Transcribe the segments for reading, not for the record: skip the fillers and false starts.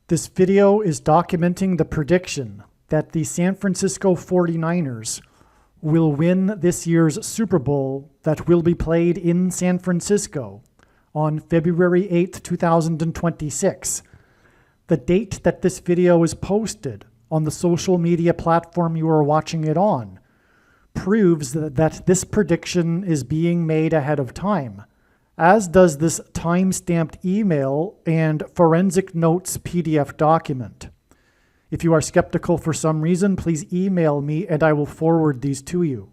This video is documenting the prediction that the San Francisco 49ers will win this year's Super Bowl that will be played in San Francisco on February 8th, 2026. The date that this video is posted on the social media platform you are watching it on proves that this prediction is being made ahead of time, as does this time-stamped email and forensic notes PDF document. If you are skeptical for some reason, please email me and I will forward these to you.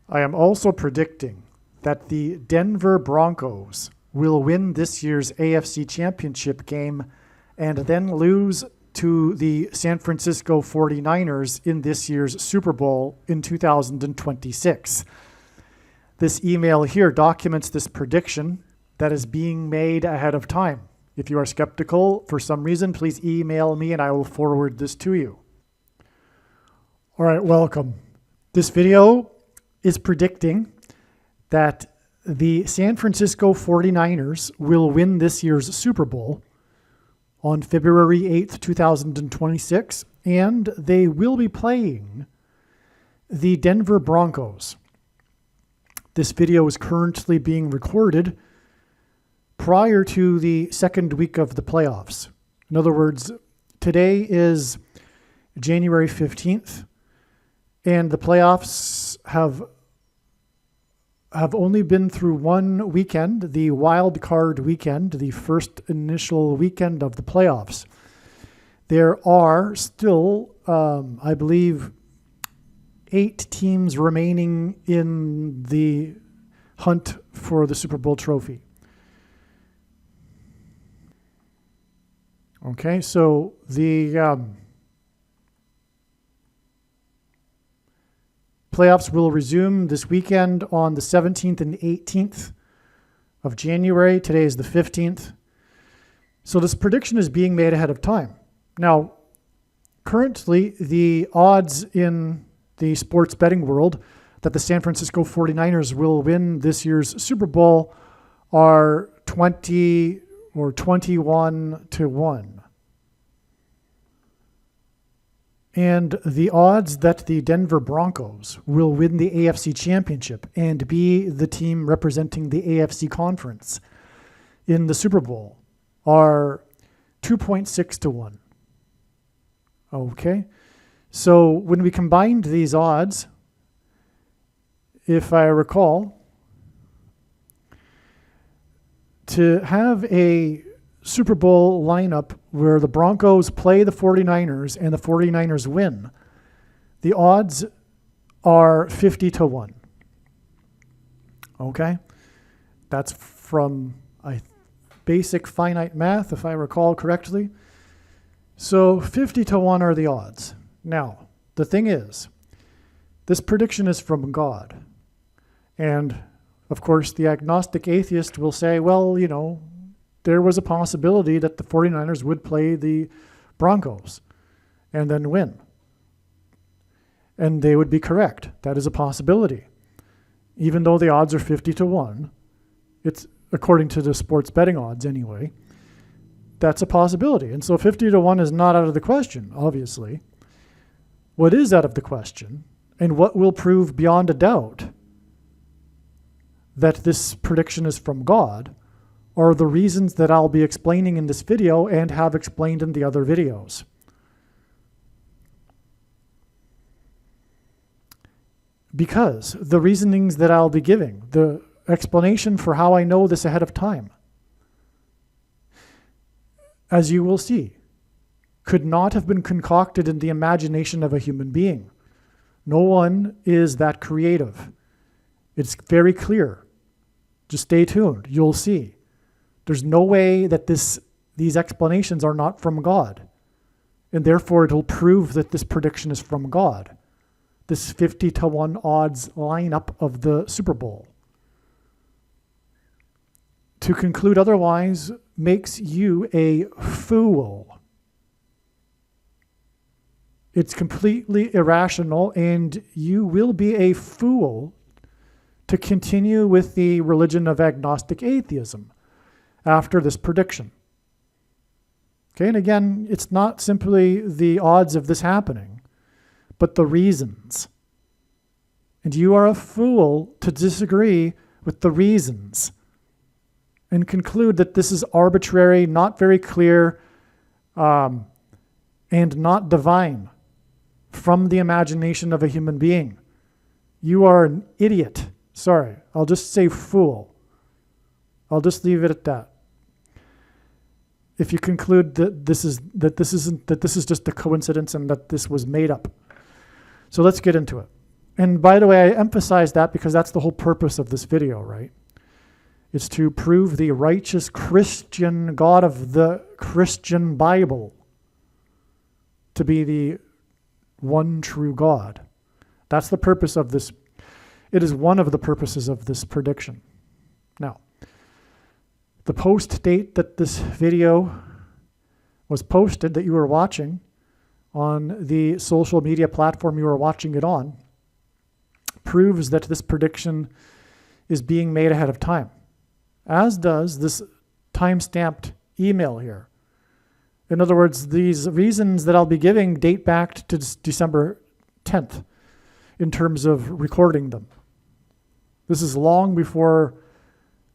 I am also predicting that the Denver Broncos will win this year's AFC Championship game and then lose to the San Francisco 49ers in this year's Super Bowl in 2026. This email here documents this prediction that is being made ahead of time. If you are skeptical for some reason, please email me and I will forward this to you. All right, welcome. This video is predicting that the San Francisco 49ers will win this year's Super Bowl on February 8th, 2026, and they will be playing the Denver Broncos. This video is currently being recorded prior to the second week of the playoffs. In other words, today is January 15th, and the playoffs have only been through one weekend, the wild card weekend, the first initial weekend of the playoffs. There are still, I believe, 8 teams remaining in the hunt for the Super Bowl trophy. Okay, so the playoffs will resume this weekend on the 17th and 18th of January. Today is the 15th. So this prediction is being made ahead of time. Now, currently, the odds in the sports betting world that the San Francisco 49ers will win this year's Super Bowl are 20 or 21 to 1. And the odds that the Denver Broncos will win the AFC Championship and be the team representing the AFC Conference in the Super Bowl are 2.6 to 1. Okay, so when we combined these odds, if I recall, to have a Super Bowl lineup where the Broncos play the 49ers and the 49ers win, the odds are 50 to 1. Okay? That's from basic finite math, if I recall correctly. So 50 to 1 are the odds. Now, the thing is, this prediction is from God. And, of course, the agnostic atheist will say, well, you know, there was a possibility that the 49ers would play the Broncos and then win. And they would be correct. That is a possibility. Even though the odds are 50 to 1, it's according to the sports betting odds anyway, that's a possibility. And so 50 to 1 is not out of the question, obviously. What is out of the question, and what will prove beyond a doubt that this prediction is from God, are the reasons that I'll be explaining in this video and have explained in the other videos. Because the reasonings that I'll be giving, the explanation for how I know this ahead of time, as you will see, could not have been concocted in the imagination of a human being. No one is that creative. It's very clear. Just stay tuned. You'll see. There's no way that these explanations are not from God. And therefore, it'll prove that this prediction is from God. This 50 to 1 odds lineup of the Super Bowl. To conclude otherwise makes you a fool. It's completely irrational, and you will be a fool to continue with the religion of agnostic atheism after this prediction. Okay, and again, it's not simply the odds of this happening, but the reasons. And you are a fool to disagree with the reasons and conclude that this is arbitrary, not very clear, and not divine from the imagination of a human being. You are an idiot. Sorry, I'll just say fool. I'll just leave it at that. If you conclude that this is just a coincidence and that this was made up. So let's get into it. And by the way, I emphasize that because that's the whole purpose of this video, right? It's to prove the righteous Christian God of the Christian Bible to be the one true God. That's the purpose of this. It is one of the purposes of this prediction. Now, the post date that this video was posted, that you were watching on the social media platform you were watching it on, proves that this prediction is being made ahead of time, as does this time-stamped email here. In other words, these reasons that I'll be giving date back to December 10th in terms of recording them. This is long before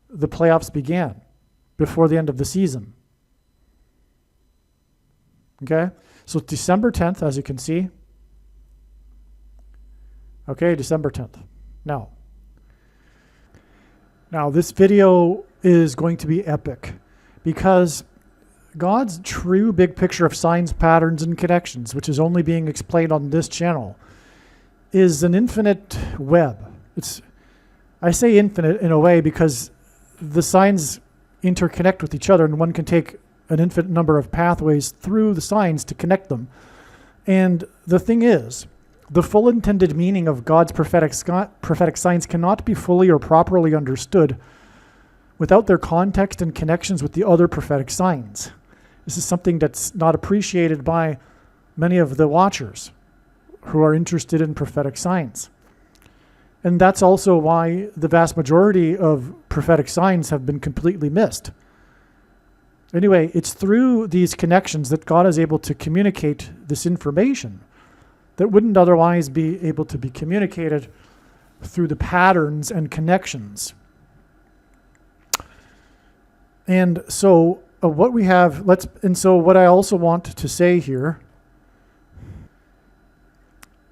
the playoffs began, before the end of the season. Okay? So December 10th, as you can see. Okay, December 10th. Now, this video is going to be epic because God's true big picture of signs, patterns, and connections, which is only being explained on this channel, is an infinite web. I say infinite in a way because the signs interconnect with each other, and one can take an infinite number of pathways through the signs to connect them. And the thing is, the full intended meaning of God's prophetic signs cannot be fully or properly understood without their context and connections with the other prophetic signs. This is something that's not appreciated by many of the watchers who are interested in prophetic signs. And that's also why the vast majority of prophetic signs have been completely missed. Anyway, it's through these connections that God is able to communicate this information that wouldn't otherwise be able to be communicated through the patterns and connections. And so what we have, what I also want to say here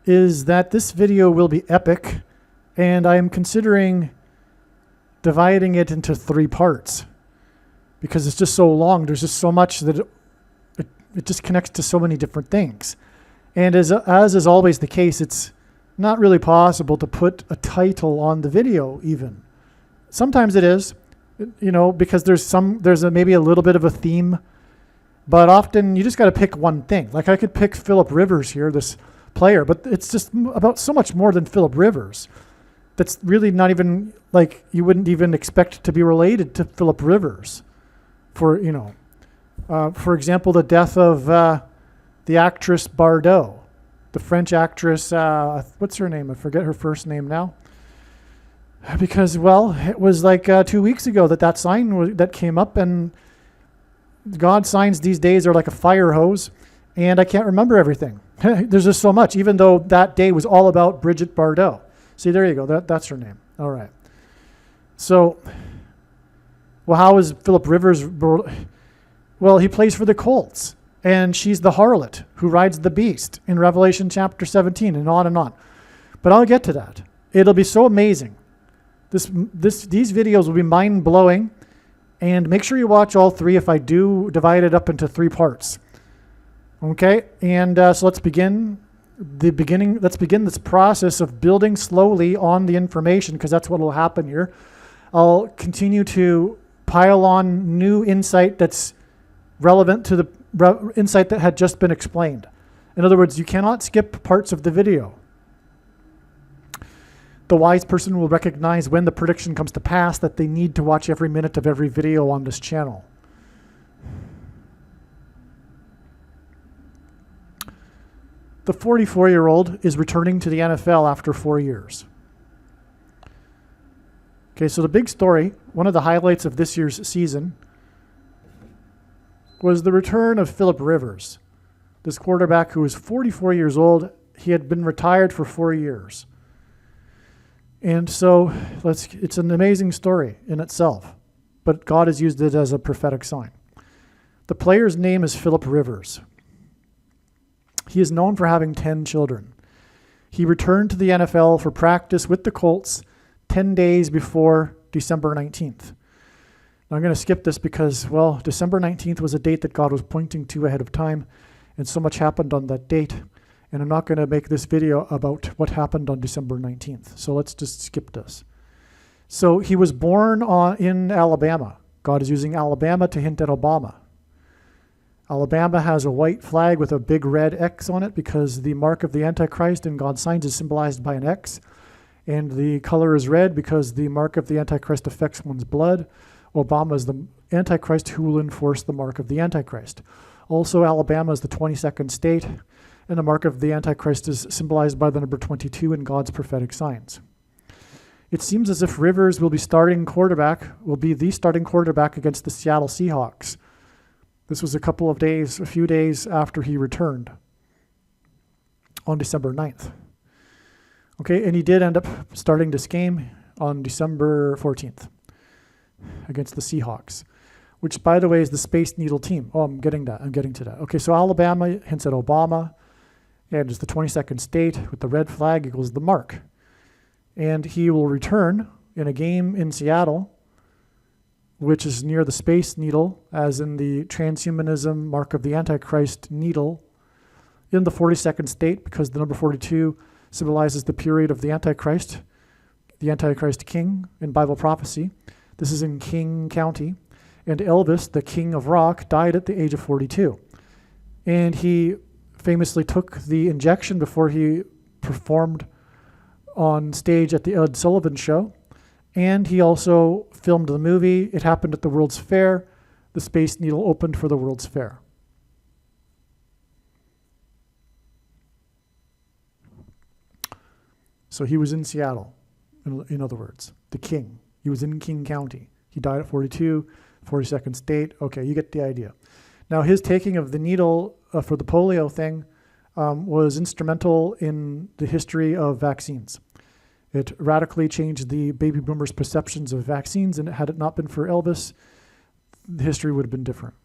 is that this video will be epic, and I am considering dividing it into 3 parts because it's just so long. There's just so much that it just connects to so many different things. And as is always the case, it's not really possible to put a title on the video even. Sometimes it is, because there's maybe a little bit of a theme, but often you just got to pick one thing. Like I could pick Philip Rivers here, this player, but it's just about so much more than Philip Rivers. That's really not even, like, you wouldn't even expect to be related to Philip Rivers. For example, the death of the actress Bardot, the French actress, what's her name? I forget her first name now. Because, it was like 2 weeks ago that sign that came up, and God's signs these days are like a fire hose, and I can't remember everything. There's just so much, even though that day was all about Brigitte Bardot. See, there you go. That's her name. All right. So, how is Philip Rivers? Well, he plays for the Colts, and she's the harlot who rides the beast in Revelation chapter 17, and on and on. But I'll get to that. It'll be so amazing. These videos will be mind-blowing, and make sure you watch all 3 if I do divide it up into 3 parts. Okay, and so let's begin this process of building slowly on the information, because that's what will happen here. I'll continue to pile on new insight that's relevant to the insight that had just been explained. In other words, you cannot skip parts of the video. The wise person will recognize when the prediction comes to pass that they need to watch every minute of every video on this channel. The 44-year-old is returning to the NFL after 4 years. Okay, so the big story, one of the highlights of this year's season, was the return of Philip Rivers, this quarterback who was 44 years old. He had been retired for 4 years. And so it's an amazing story in itself, but God has used it as a prophetic sign. The player's name is Philip Rivers. He is known for having 10 children. He returned to the NFL for practice with the Colts 10 days before December 19th. Now I'm going to skip this because, well, December 19th was a date that God was pointing to ahead of time, and so much happened on that date. And I'm not going to make this video about what happened on December 19th. So let's just skip this. So he was born in Alabama. God is using Alabama to hint at Obama. Alabama has a white flag with a big red X on it because the mark of the Antichrist in God's signs is symbolized by an X. And the color is red because the mark of the Antichrist affects one's blood. Obama is the Antichrist who will enforce the mark of the Antichrist. Also, Alabama is the 22nd state. And the mark of the Antichrist is symbolized by the number 22 in God's prophetic signs. It seems as if Rivers will be the starting quarterback against the Seattle Seahawks. This was a few days after he returned on December 9th. Okay, and he did end up starting this game on December 14th against the Seahawks, which, by the way, is the Space Needle team. Oh, I'm getting to that. Okay, so Alabama hints at Obama. And it's the 22nd state with the red flag equals the mark. And he will return in a game in Seattle, which is near the Space Needle, as in the transhumanism mark of the Antichrist needle, in the 42nd state, because the number 42 symbolizes the period of the Antichrist king in Bible prophecy. This is in King County. And Elvis, the king of rock, died at the age of 42. And he famously took the injection before he performed on stage at the Ed Sullivan Show. And he also filmed the movie. It happened at the World's Fair. The Space Needle opened for the World's Fair. So he was in Seattle, in other words, the king. He was in King County. He died at 42, 42nd state. Okay, you get the idea. Now, his taking of the needle for the polio thing was instrumental in the history of vaccines. It radically changed the baby boomers' perceptions of vaccines, and had it not been for Elvis, the history would have been different.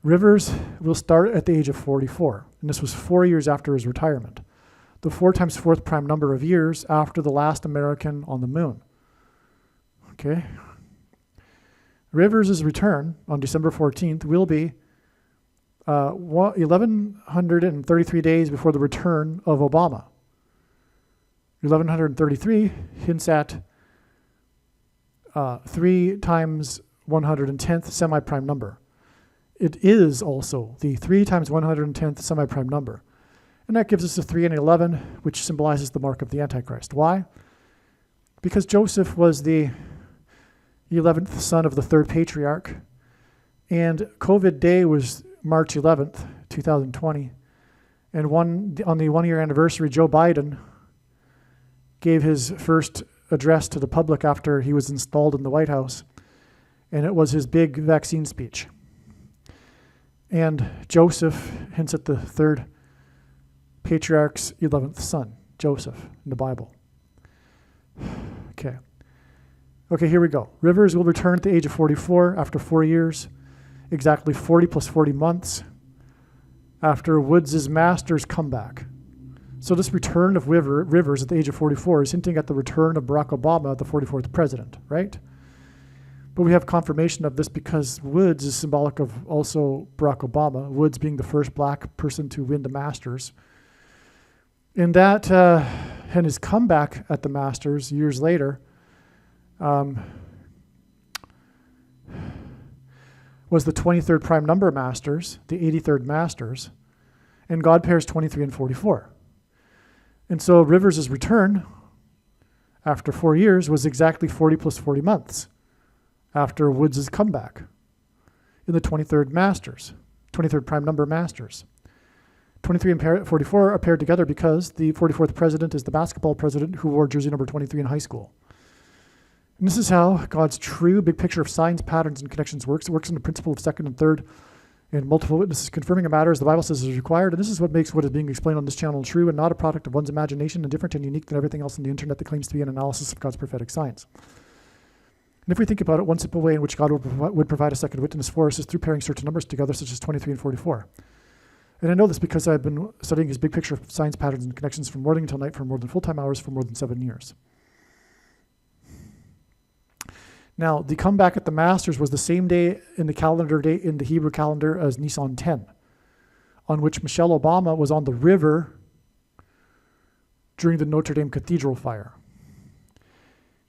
Rivers will start at the age of 44, and this was 4 years after his retirement. The 4 times 4th prime number of years after the last American on the moon. Okay. Rivers' return on December 14th will be 1,133 days before the return of Obama. 1,133 hints at 3 times 110th semi-prime number. It is also the 3 times 110th semi-prime number. And that gives us a 3 and 11, which symbolizes the mark of the Antichrist. Why? Because Joseph was the 11th son of the 3rd patriarch, and COVID Day was March 11th, 2020. And on the 1-year anniversary, Joe Biden gave his first address to the public after he was installed in the White House, and it was his big vaccine speech. And Joseph hints at the 3rd patriarch's 11th son, Joseph, in the Bible. Okay, here we go. Rivers will return at the age of 44 after 4 years, exactly 40 plus 40 months after Woods' Masters comeback. So this return of Rivers at the age of 44 is hinting at the return of Barack Obama, the 44th president, right? But we have confirmation of this because Woods is symbolic of also Barack Obama, Woods being the first black person to win the Masters. And that, and his comeback at the Masters years later, was the 23rd prime number Masters, the 83rd Masters, and God pairs 23 and 44. And so Rivers' return after 4 years was exactly 40 plus 40 months after Woods' comeback in the 23rd Masters, 23rd prime number Masters. 23 and 44 are paired together because the 44th president is the basketball president who wore jersey number 23 in high school. And this is how God's true big picture of signs, patterns, and connections works. It works in the principle of second and third and multiple witnesses confirming a matter as the Bible says is required. And this is what makes what is being explained on this channel true and not a product of one's imagination and different and unique than everything else on the internet that claims to be an analysis of God's prophetic signs. And if we think about it, one simple way in which God would provide a second witness for us is through pairing certain numbers together, such as 23 and 44. And I know this because I've been studying his big picture of signs, patterns, and connections from morning until night for more than full-time hours for more than 7 years. Now, the comeback at the Masters was the same day in the calendar date in the Hebrew calendar as Nisan 10, on which Michelle Obama was on the river during the Notre Dame Cathedral fire.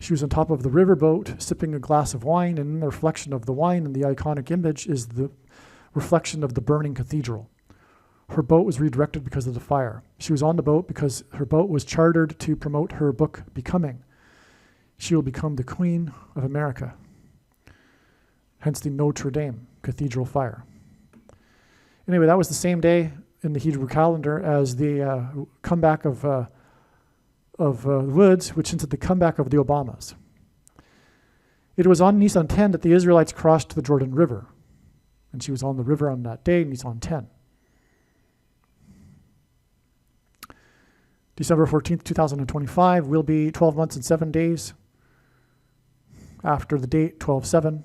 She was on top of the riverboat sipping a glass of wine, and in the reflection of the wine and the iconic image is the reflection of the burning cathedral. Her boat was redirected because of the fire. She was on the boat because her boat was chartered to promote her book, Becoming. She will become the Queen of America. Hence the Notre Dame Cathedral fire. Anyway, that was the same day in the Hebrew calendar as the comeback of Woods, which hinted the comeback of the Obamas. It was on Nisan 10 that the Israelites crossed the Jordan River. And she was on the river on that day, Nisan 10. December 14th, 2025 will be 12 months and 7 days after the date 12/7,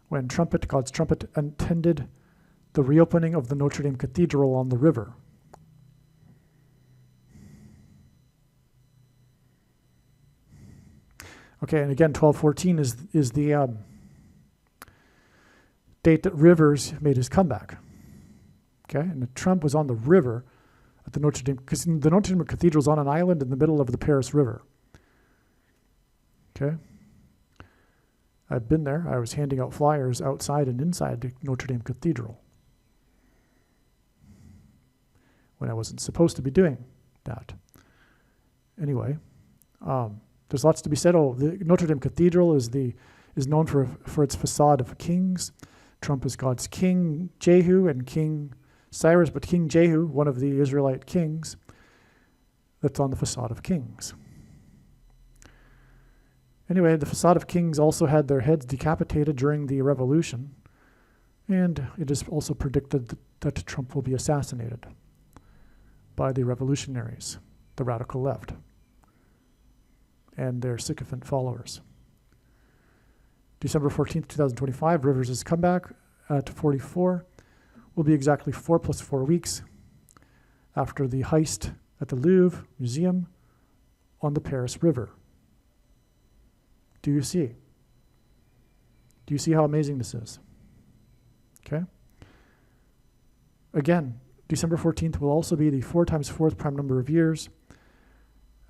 when God's trumpet, attended the reopening of the Notre Dame Cathedral on the river. Okay, and again, 12/14 is the date that Rivers made his comeback. Okay, and Trump was on the river at the Notre Dame, because the Notre Dame Cathedral is on an island in the middle of the Paris River. Okay. I've been there. I was handing out flyers outside and inside the Notre Dame Cathedral when I wasn't supposed to be doing that. Anyway, there's lots to be said. Oh, the Notre Dame Cathedral is known for its facade of kings. Trump is God's King Jehu and King Cyrus, but King Jehu, one of the Israelite kings, that's on the facade of kings. Anyway, the facade of kings also had their heads decapitated during the revolution, and it is also predicted that Trump will be assassinated by the revolutionaries, the radical left, and their sycophant followers. December 14th, 2025, Rivers' comeback at 44 will be exactly 4 plus 4 weeks after the heist at the Louvre Museum on the Paris River. Do you see? Do you see how amazing this is? Okay. Again, December 14th will also be the 4 times 4th prime number of years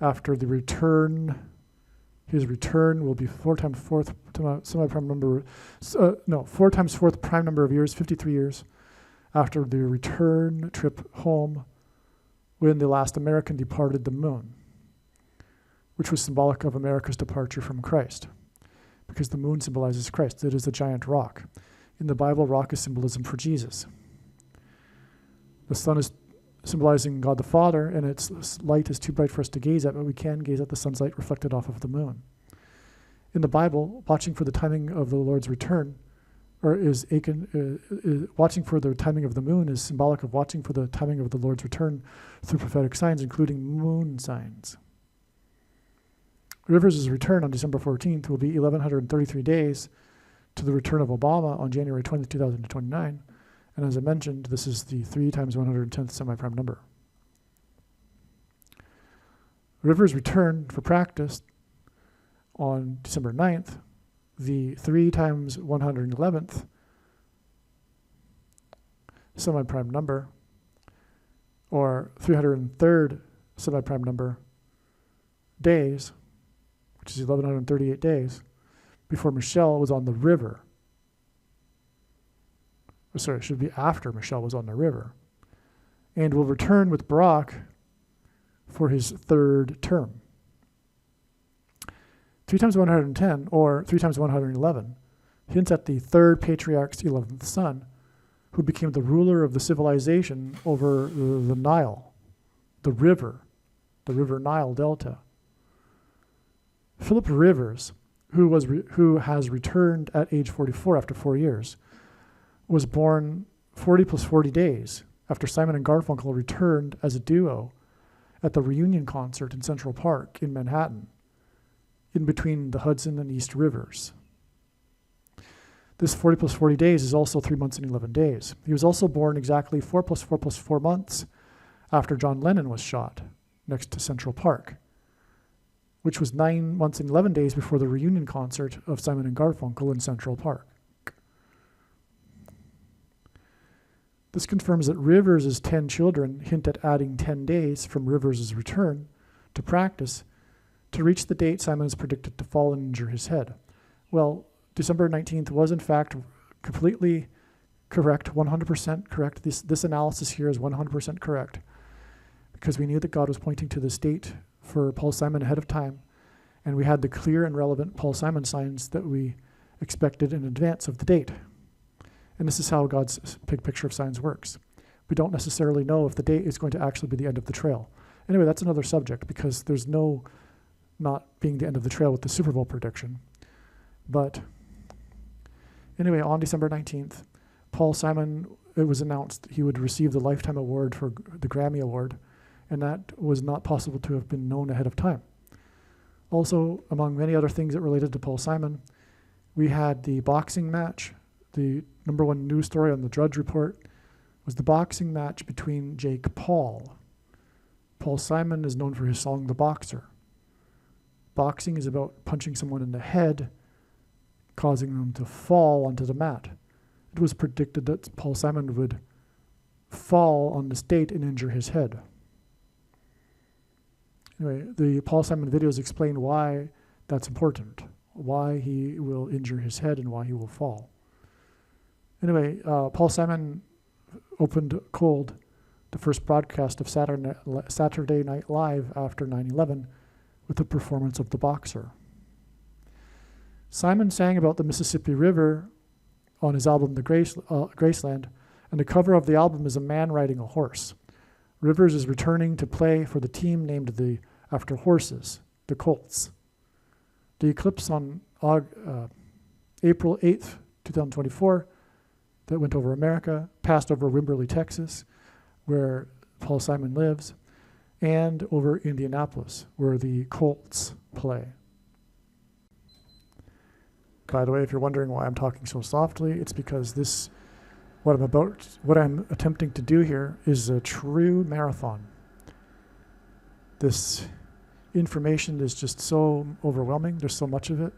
after the return. His return will be 4 times 4th semi-prime number. 4 times 4th prime number of years, 53 years after the return trip home when the last American departed the moon, which was symbolic of America's departure from Christ, because the moon symbolizes Christ. It is a giant rock. In the Bible, rock is symbolism for Jesus. The sun is symbolizing God the Father, and its light is too bright for us to gaze at, but we can gaze at the sun's light reflected off of the moon. In the Bible, watching for the timing of the Lord's return, watching for the timing of the moon is symbolic of watching for the timing of the Lord's return through prophetic signs, including moon signs. Rivers' return on December 14th will be 1,133 days to the return of Obama on January 20th, 2029. And as I mentioned, this is the 3 times 110th semi-prime number. Rivers returned for practice on December 9th, the 3 times 111th semi-prime number, or 303rd semi-prime number days, which is 1,138 days, before Michelle was on the river. Sorry, it should be after Michelle was on the river. And will return with Barack for his 3rd term. 3 times 110, or 3 times 111, hints at the 3rd patriarch's 11th son, who became the ruler of the civilization over the Nile, the river Nile Delta. Philip Rivers, who has returned at age 44 after 4 years, was born 40 plus 40 days after Simon and Garfunkel returned as a duo at the reunion concert in Central Park in Manhattan, in between the Hudson and East Rivers. This 40 plus 40 days is also 3 months and 11 days. He was also born exactly 4 plus 4 plus 4 months after John Lennon was shot next to Central Park, which was 9 months and 11 days before the reunion concert of Simon and Garfunkel in Central Park. This confirms that Rivers' 10 children hint at adding 10 days from Rivers' return to practice to reach the date Simon is predicted to fall and injure his head. Well, December 19th was in fact completely correct, 100% correct. This analysis here is 100% correct, because we knew that God was pointing to this date for Paul Simon ahead of time, and we had the clear and relevant Paul Simon signs that we expected in advance of the date. And this is how God's big picture of signs works. We don't necessarily know if the date is going to actually be the end of the trail. Anyway, that's another subject, because there's no not being the end of the trail with the Super Bowl prediction. But anyway, on December 19th, Paul Simon, it was announced he would receive the Lifetime Award for the Grammy Award, and that was not possible to have been known ahead of time. Also, among many other things that related to Paul Simon, we had the boxing match. The number one news story on the Drudge Report was the boxing match between Jake Paul. Paul Simon is known for his song, The Boxer. Boxing is about punching someone in the head, causing them to fall onto the mat. It was predicted that Paul Simon would fall on this date and injure his head. Anyway, the Paul Simon videos explain why that's important, why he will injure his head and why he will fall. Anyway, Paul Simon opened cold the first broadcast of Saturday Night Live after 9/11 with the performance of The Boxer. Simon sang about the Mississippi River on his album The Graceland, and the cover of the album is a man riding a horse. Rivers is returning to play for the team named after horses, the Colts. The eclipse on April 8th, 2024, that went over America, passed over Wimberley, Texas, where Paul Simon lives, and over Indianapolis, where the Colts play. By the way, if you're wondering why I'm talking so softly, it's because what I'm attempting to do here is a true marathon. This information is just so overwhelming. There's so much of it.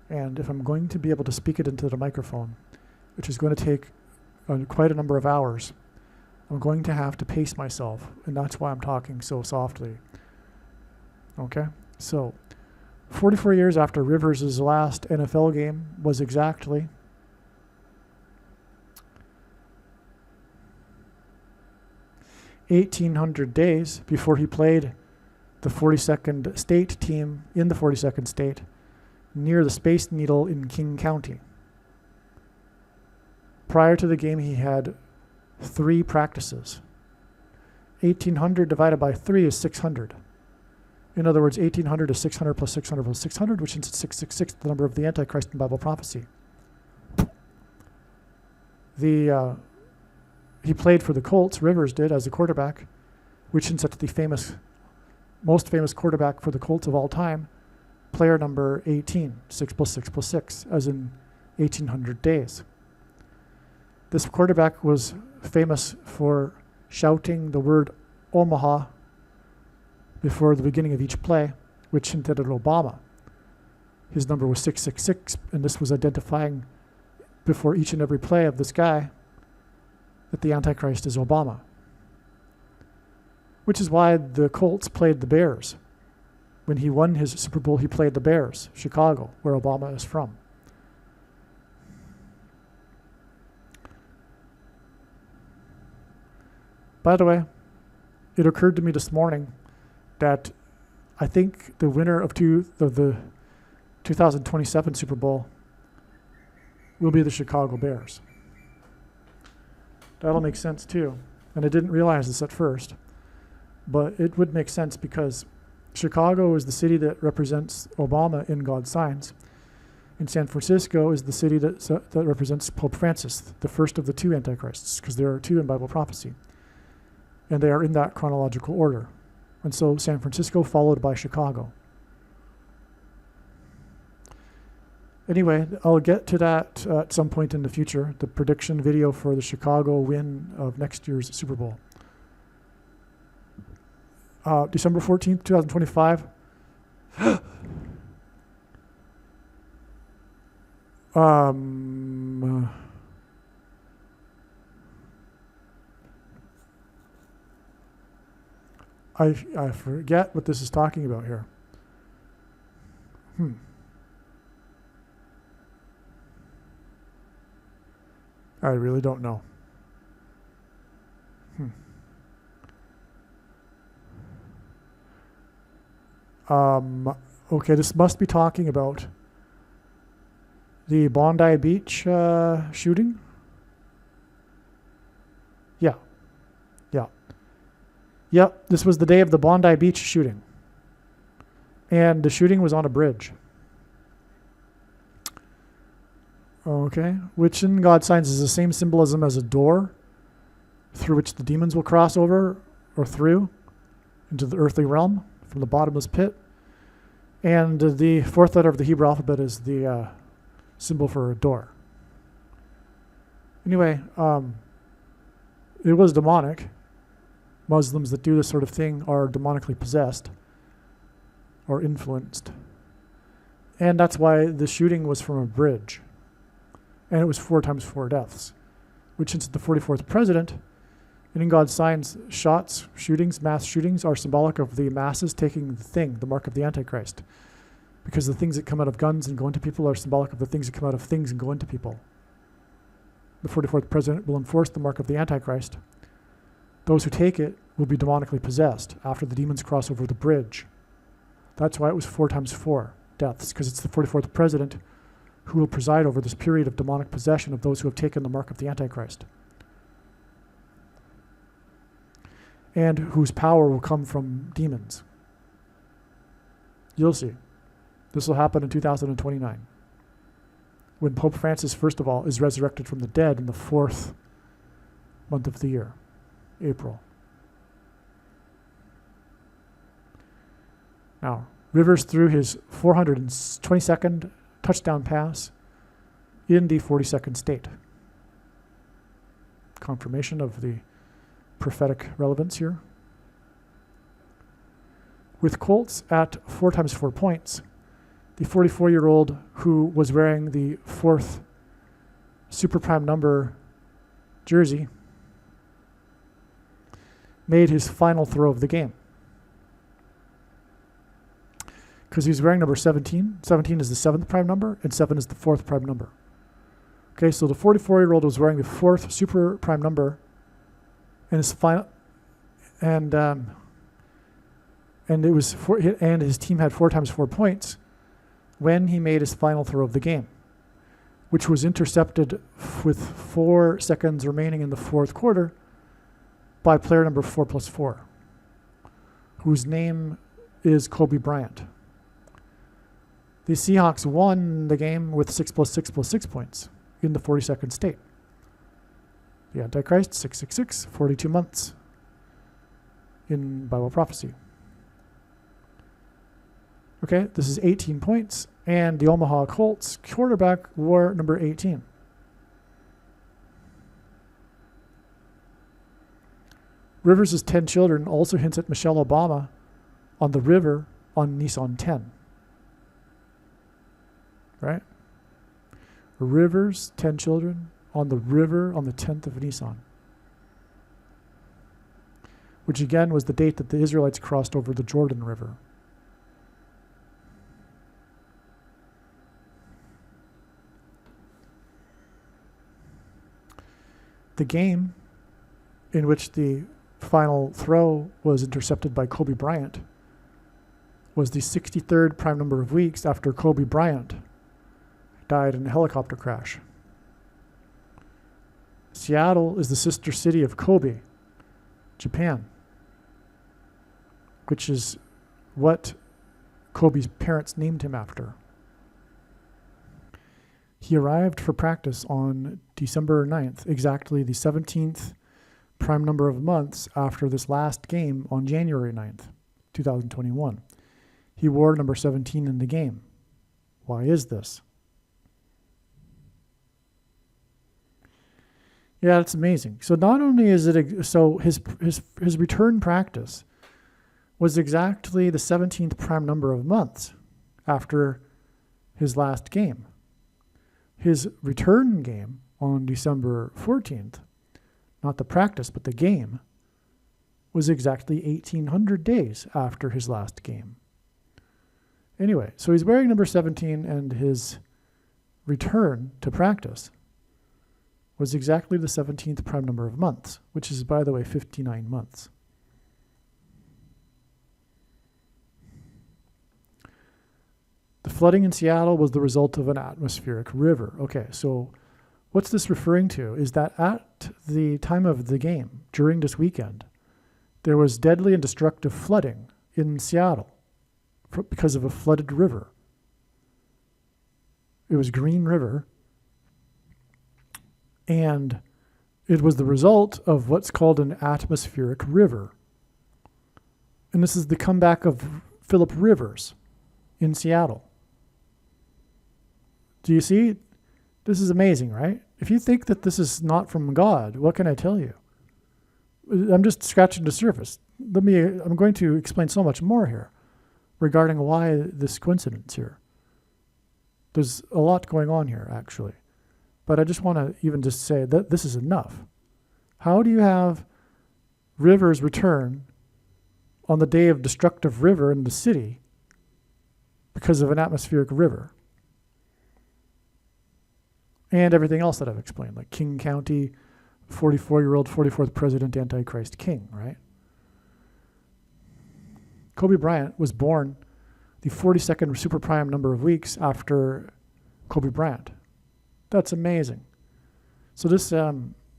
And if I'm going to be able to speak it into the microphone, which is going to take quite a number of hours, I'm going to have to pace myself, and that's why I'm talking so softly. Okay? So, 44 years after Rivers' last NFL game was exactly 1,800 days before he played the 42nd state team in the 42nd state near the Space Needle in King County. Prior to the game, he had 3 practices. 1,800 divided by 3 is 600. In other words, 1,800 is 600 plus 600 plus 600, which is 666, the number of the Antichrist in Bible prophecy. He played for the Colts, Rivers did, as a quarterback, which is the most famous quarterback for the Colts of all time, player number 18, 6 plus 6 plus 6, as in 1,800 days. This quarterback was famous for shouting the word Omaha before the beginning of each play, which hinted at Obama. His number was 666, and this was identifying before each and every play of this guy that the Antichrist is Obama. Which is why the Colts played the Bears. When he won his Super Bowl, he played the Bears, Chicago, where Obama is from. By the way, it occurred to me this morning that I think the winner of the 2027 Super Bowl will be the Chicago Bears. That'll make sense too. And I didn't realize this at first, but it would make sense because Chicago is the city that represents Obama in God's signs. And San Francisco is the city that represents Pope Francis, the first of the two antichrists, because there are two in Bible prophecy. And they are in that chronological order. And so San Francisco followed by Chicago. Anyway, I'll get to that at some point in the future, the prediction video for the Chicago win of next year's Super Bowl. December 14th, 2025. I forget what this is talking about here. I really don't know. Okay, this must be talking about the Bondi Beach shooting. Yep, this was the day of the Bondi Beach shooting. And the shooting was on a bridge. Okay, which in God's signs is the same symbolism as a door through which the demons will cross over or through into the earthly realm from the bottomless pit. And the fourth letter of the Hebrew alphabet is the symbol for a door. Anyway, it was demonic. Muslims that do this sort of thing are demonically possessed or influenced. And that's why the shooting was from a bridge. And it was 4 times 4 deaths, which since the 44th president, and in God's signs, shots, shootings, mass shootings are symbolic of the masses taking the thing, the mark of the Antichrist. Because the things that come out of guns and go into people are symbolic of the things that come out of things and go into people. The 44th president will enforce the mark of the Antichrist. Those who take it will be demonically possessed after the demons cross over the bridge. That's why it was 4 times 4 deaths, because it's the 44th president who will preside over this period of demonic possession of those who have taken the mark of the Antichrist. And whose power will come from demons. You'll see. This will happen in 2029. When Pope Francis, first of all, is resurrected from the dead in the 4th month of the year, April. Now, Rivers threw his 422nd touchdown pass in the 42nd state. Confirmation of the prophetic relevance here. With Colts at 4 times 4 points, the 44-year-old who was wearing the 4th super prime number jersey made his final throw of the game. Because he was wearing number 17. 17 is the 7th prime number, and 7 is the 4th prime number. Okay, so the 44-year-old was wearing the 4th super prime number, and his final, and it was and his team had 4 times 4 points when he made his final throw of the game, which was intercepted with 4 seconds remaining in the 4th quarter by player number 4+4, whose name is Kobe Bryant. The Seahawks won the game with 6+6+6 points in the 42nd state. The Antichrist, 666, 42 months in Bible prophecy. Okay, this is 18 points, and the Omaha Colts quarterback wore number 18. Rivers' 10 children also hints at Michelle Obama on the river on Nissan 10. Right? Rivers, 10 children on the river on the 10th of Nisan, which again was the date that the Israelites crossed over the Jordan River. The game in which the final throw was intercepted by Kobe Bryant was the 63rd prime number of weeks after Kobe Bryant died in a helicopter crash. Seattle is the sister city of Kobe, Japan, which is what Kobe's parents named him after. He arrived for practice on December 9th, exactly the 17th prime number of months after this last game on January 9th, 2021. He wore number 17 in the game. Why is this? Yeah, it's amazing. So not only is it, so his return practice was exactly the 17th prime number of months after his last game. His return game on December 14th, not the practice, but the game, was exactly 1,800 days after his last game. Anyway, so he's wearing number 17, and his return to practice was exactly the 17th prime number of months, which is, by the way, 59 months. The flooding in Seattle was the result of an atmospheric river. Okay, so what's this referring to is that at the time of the game, during this weekend, there was deadly and destructive flooding in Seattle because of a flooded river. It was Green River, and it was the result of what's called an atmospheric river. And this is the comeback of Philip Rivers in Seattle. Do you see? This is amazing, right? If you think that this is not from God, what can I tell you? I'm just scratching the surface. I'm going to explain so much more here regarding why this coincidence here. There's a lot going on here, actually. But I just want to even just say that this is enough. How do you have rivers return on the day of destructive river in the city because of an atmospheric river? And everything else that I've explained, like King County, 44-year-old, 44th president, Antichrist king, right? Kobe Bryant was born the 42nd super prime number of weeks after Kobe Bryant. That's amazing. So this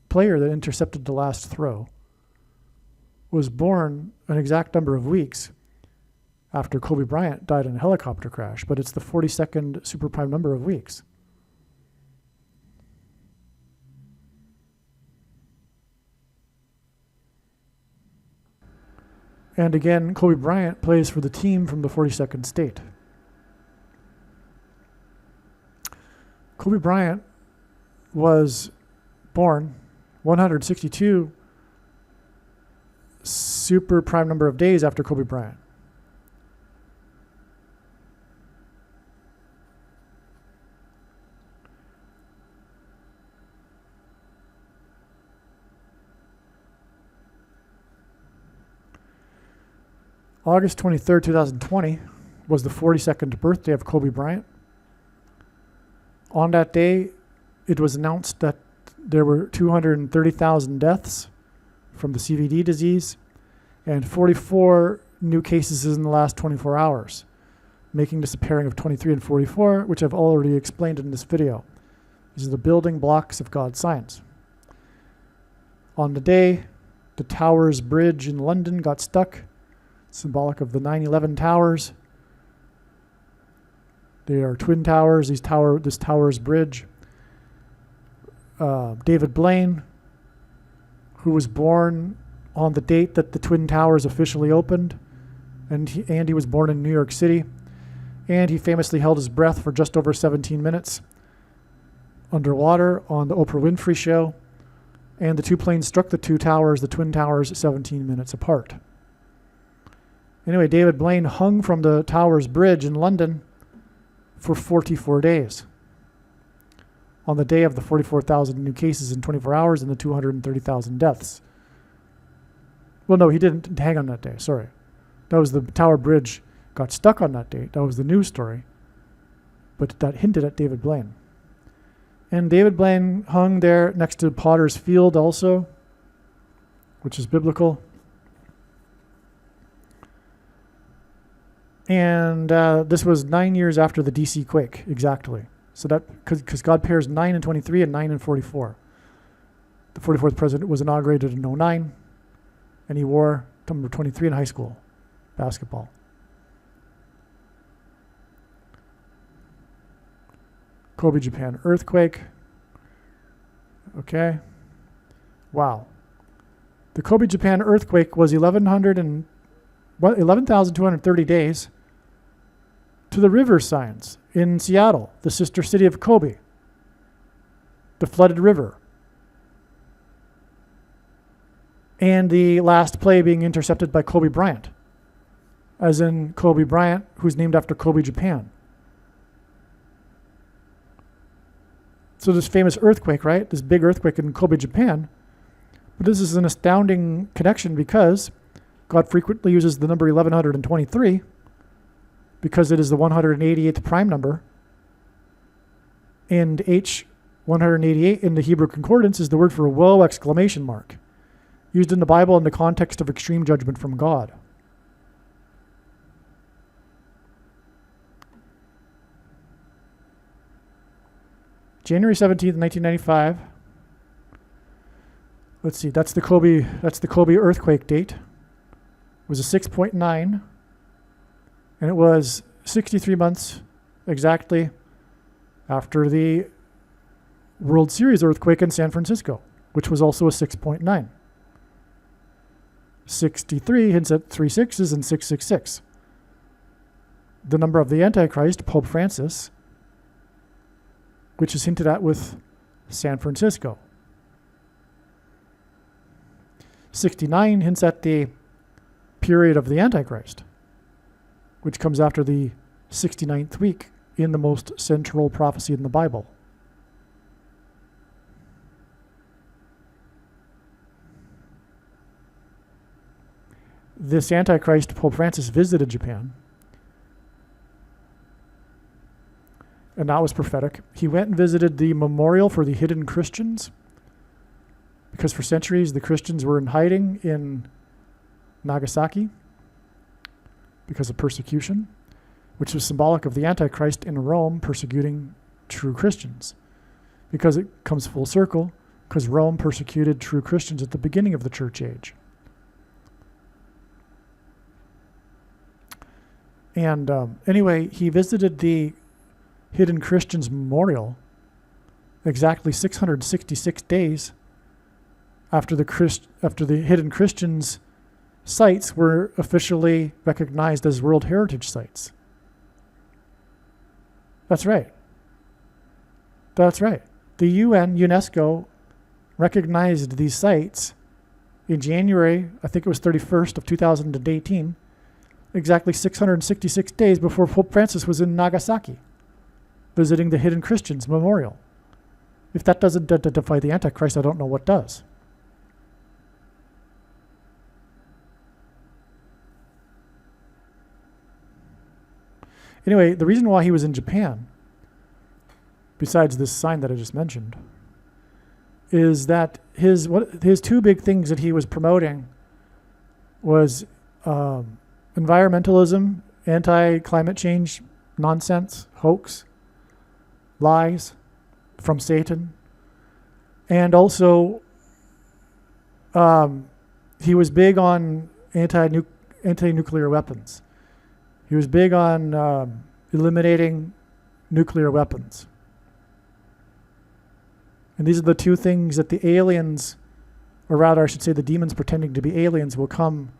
player that intercepted the last throw was born an exact number of weeks after Kobe Bryant died in a helicopter crash, but it's the 42nd super prime number of weeks. And again, Kobe Bryant plays for the team from the 42nd state. Kobe Bryant was born 162 super prime number of days after Kobe Bryant. August 23rd, 2020 was the 42nd birthday of Kobe Bryant. On that day, it was announced that there were 230,000 deaths from the CVD disease and 44 new cases in the last 24 hours, making this a pairing of 23 and 44, which I've already explained in this video. These are the building blocks of God's science. On the day, the Towers Bridge in London got stuck, symbolic of the 9/11 towers. They are twin towers, this Towers Bridge. David Blaine, who was born on the date that the Twin Towers officially opened, and he was born in New York City, and he famously held his breath for just over 17 minutes underwater on the Oprah Winfrey Show, and the two planes struck the Twin Towers, 17 minutes apart. Anyway, David Blaine hung from the Towers Bridge in London for 44 days. On the day of the 44,000 new cases in 24 hours and the 230,000 deaths. Well, no, he didn't hang on that day, sorry. That was the Tower Bridge got stuck on that date. That was the news story. But that hinted at David Blaine. And David Blaine hung there next to Potter's Field also, which is biblical. And this was 9 years after the DC quake, exactly. So that, because God pairs 9 and 23 and 9 and 44. The 44th president was inaugurated in 09, and he wore number 23 in high school basketball. Kobe, Japan earthquake. Okay. Wow. The Kobe, Japan earthquake was 11,230 days to the river signs in Seattle, the sister city of Kobe, the flooded river, and the last play being intercepted by Kobe Bryant, as in Kobe Bryant, who's named after Kobe, Japan. So this famous earthquake, right? This big earthquake in Kobe, Japan. But this is an astounding connection because God frequently uses the number 1123 because it is the 188th prime number. And H188 in the Hebrew Concordance is the word for woe exclamation mark, used in the Bible in the context of extreme judgment from God. January 17th, 1995. Let's see, that's the Kobe earthquake date. It was a 6.9, and it was 63 months exactly after the World Series earthquake in San Francisco, which was also a 6.9. 63 hints at 3 6s and 666. The number of the Antichrist, Pope Francis, which is hinted at with San Francisco. 69 hints at the period of the Antichrist, which comes after the 69th week in the most central prophecy in the Bible. This Antichrist, Pope Francis, visited Japan, and that was prophetic. He went and visited the memorial for the hidden Christians, because for centuries the Christians were in hiding in Nagasaki because of persecution, which was symbolic of the Antichrist in Rome persecuting true Christians. Because it comes full circle, because Rome persecuted true Christians at the beginning of the church age. And anyway, he visited the Hidden Christians Memorial exactly 666 days after the Hidden Christians sites were officially recognized as World Heritage Sites. That's right. That's right. The UN, UNESCO, recognized these sites in January, I think it was 31st of 2018, exactly 666 days before Pope Francis was in Nagasaki, visiting the Hidden Christians Memorial. If that doesn't identify the Antichrist, I don't know what does. Anyway, the reason why he was in Japan, besides this sign that I just mentioned, is that his two big things that he was promoting was environmentalism, anti-climate change, nonsense, hoax, lies from Satan, and also he was big on anti-nuclear weapons. He was big on eliminating nuclear weapons. And these are the two things that the aliens, or rather I should say the demons pretending to be aliens, will come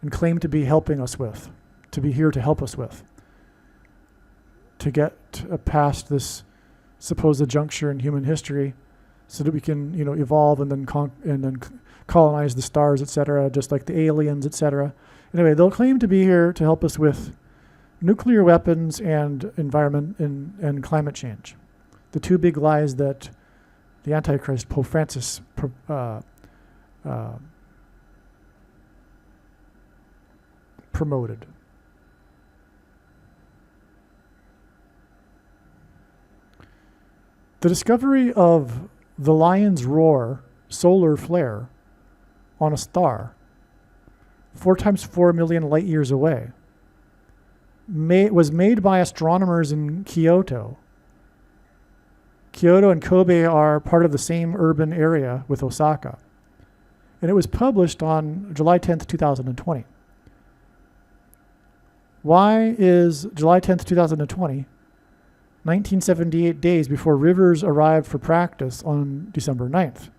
and claim to be helping us with, to be here to help us with, to get past this supposed juncture in human history so that we can, evolve and then colonize the stars, etc., just like the aliens, etc. Anyway, they'll claim to be here to help us with nuclear weapons and environment and climate change. The two big lies that the Antichrist, Pope Francis, promoted. The discovery of the lion's roar solar flare on a star 4 times 4 million light years away was made by astronomers in Kyoto. Kyoto and Kobe are part of the same urban area with Osaka. And it was published on July 10th, 2020. Why is July 10th, 2020 1978 days before Rivers arrived for practice on December 9th.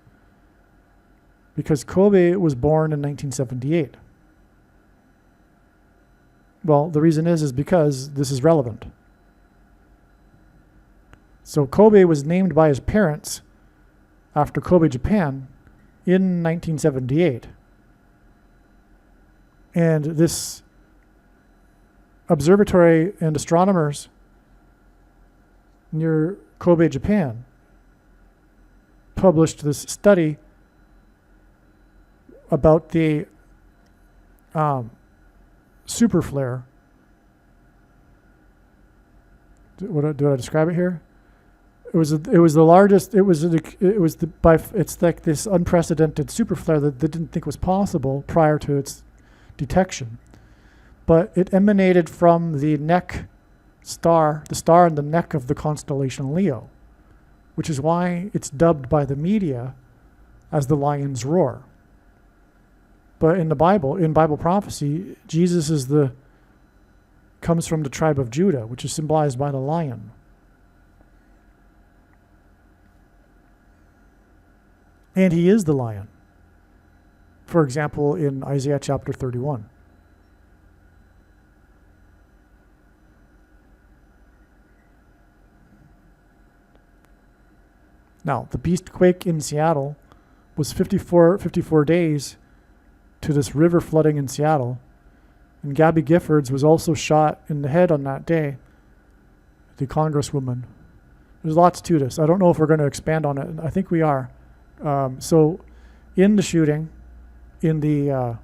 Because Kobe was born in 1978. Well, the reason is because this is relevant. So Kobe was named by his parents after Kobe, Japan, in 1978. And this observatory and astronomers near Kobe, Japan, published this study about the super flare. Do I describe it here? It was the largest. It's like this unprecedented super flare that they didn't think was possible prior to its detection, but it emanated from the star in the neck of the constellation Leo, which is why it's dubbed by the media as the lion's roar. But in Bible prophecy, Jesus comes from the tribe of Judah, which is symbolized by the lion. And he is the lion. For example, in Isaiah chapter 31. Now, the beast quake in Seattle was 54 days to this river flooding in Seattle. And Gabby Giffords was also shot in the head on that day, the congresswoman. There's lots to this. I don't know if we're going to expand on it. I think we are. So in the shooting, in the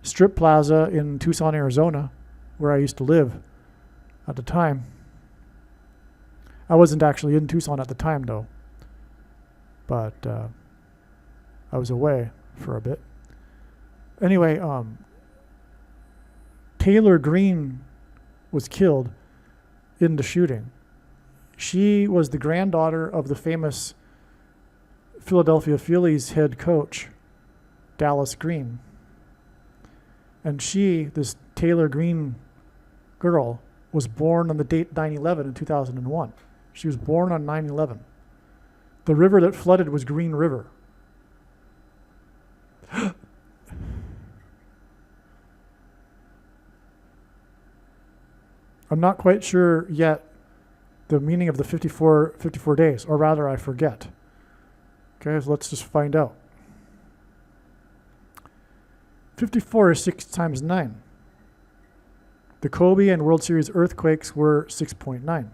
strip plaza in Tucson, Arizona, where I used to live at the time. I wasn't actually in Tucson at the time, though. But I was away for a bit. Anyway, Taylor Green was killed in the shooting. She was the granddaughter of the famous Philadelphia Phillies head coach, Dallas Green. And this Taylor Green girl, was born on the date 9/11 in 2001. She was born on 9/11. The river that flooded was Green River. I'm not quite sure yet the meaning of the 54 days, or rather I forget. Okay, so let's just find out. 54 is 6 times 9. The Kobe and World Series earthquakes were 6.9.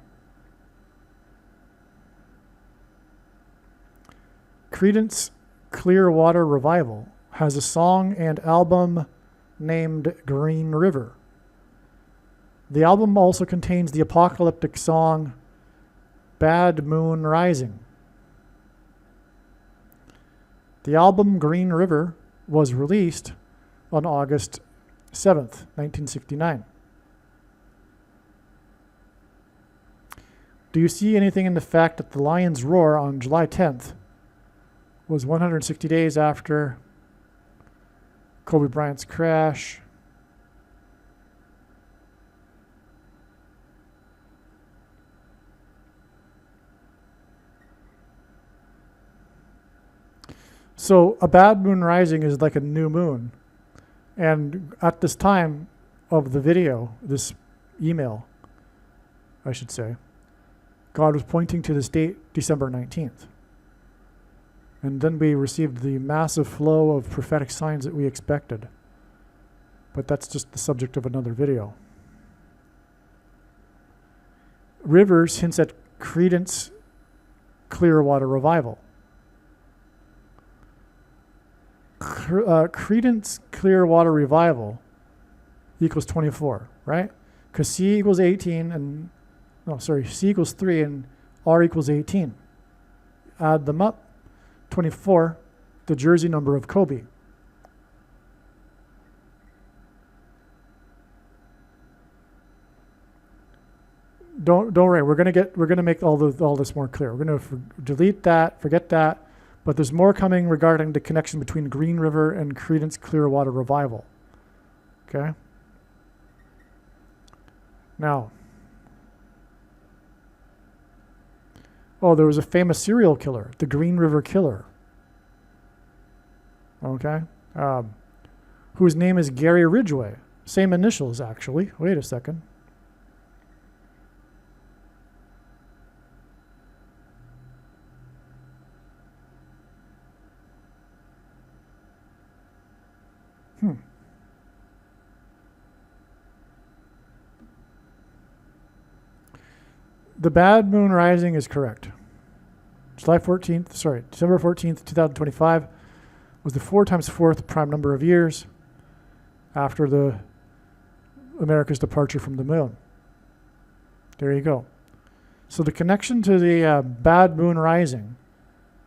Creedence Clearwater Revival has a song and album named Green River. The album also contains the apocalyptic song Bad Moon Rising. The album Green River was released on August 7th, 1969. Do you see anything in the fact that the lion's roar on July 10th was 160 days after Kobe Bryant's crash? So a bad moon rising is like a new moon. And at this time of the video, this email, I should say, God was pointing to this date, December 19th. And then we received the massive flow of prophetic signs that we expected. But that's just the subject of another video. Rivers hints at Creedence Clearwater Revival. Creedence Clearwater Revival equals 24, right? Because C equals 18 and, C equals 3 and R equals 18. Add them up, 24, the jersey number of Kobe. Don't worry, we're gonna make all this more clear. We're gonna delete that, forget that. But there's more coming regarding the connection between Green River and Creedence Clearwater Revival. Okay? Now, Oh, there was a famous serial killer, the Green River Killer. Okay. Whose name is Gary Ridgway. Same initials, actually. Wait a second. The bad moon rising is correct. December 14th, 2025 was the 4 times 4th prime number of years after the America's departure from the moon. There you go. So the connection to the bad moon rising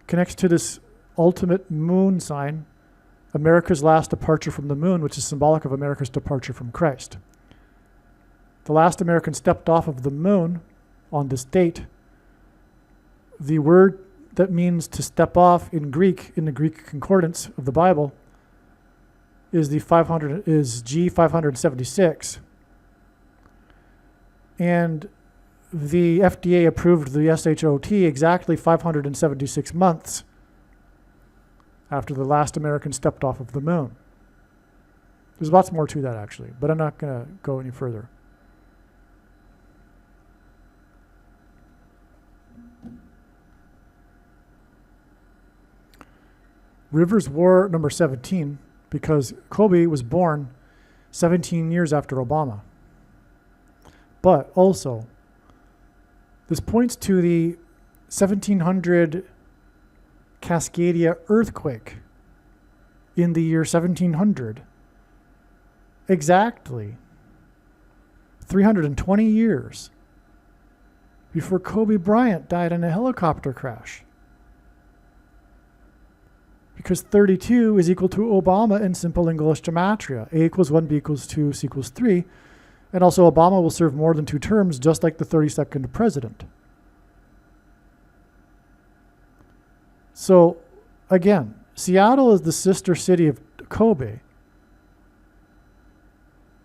connects to this ultimate moon sign, America's last departure from the moon, which is symbolic of America's departure from Christ. The last American stepped off of the moon on this date. The word that means to step off in Greek, in the Greek concordance of the Bible, is G576. And the FDA approved the SHOT exactly 576 months after the last American stepped off of the moon. There's lots more to that, actually, but I'm not going to go any further. Rivers wore number 17 because Kobe was born 17 years after Obama. But also, this points to the 1700 Cascadia earthquake in the year 1700. Exactly 320 years before Kobe Bryant died in a helicopter crash. Because 32 is equal to Obama in simple English gematria. A equals 1, B equals 2, C equals 3. And also Obama will serve more than 2 terms, just like the 32nd president. So, again, Seattle is the sister city of Kobe.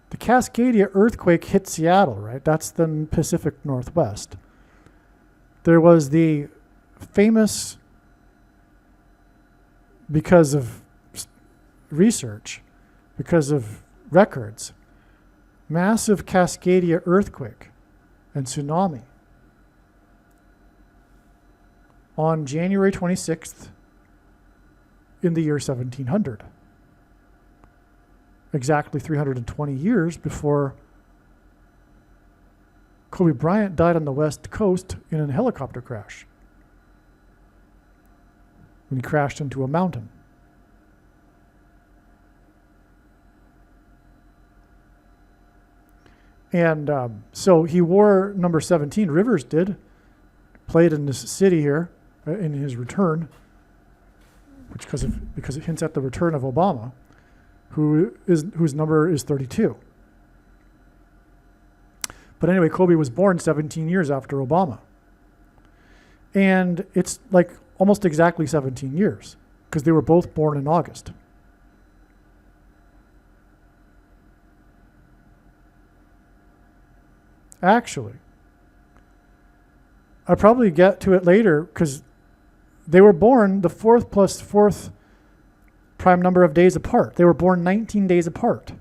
The Cascadia earthquake hit Seattle, right? That's the Pacific Northwest. There was the famous, because of research, because of records, massive Cascadia earthquake and tsunami on January 26th in the year 1700. Exactly 320 years before Kobe Bryant died on the West Coast in a helicopter crash, when he crashed into a mountain. And so he wore number 17. Rivers did. Played in this city here in his return, which because it hints at the return of Obama, whose number is 32. But anyway, Kobe was born 17 years after Obama. And it's like almost exactly 17 years, because they were both born in August. Actually, I'll probably get to it later, because they were born the 4th plus 4th prime number of days apart. They were born 19 days apart.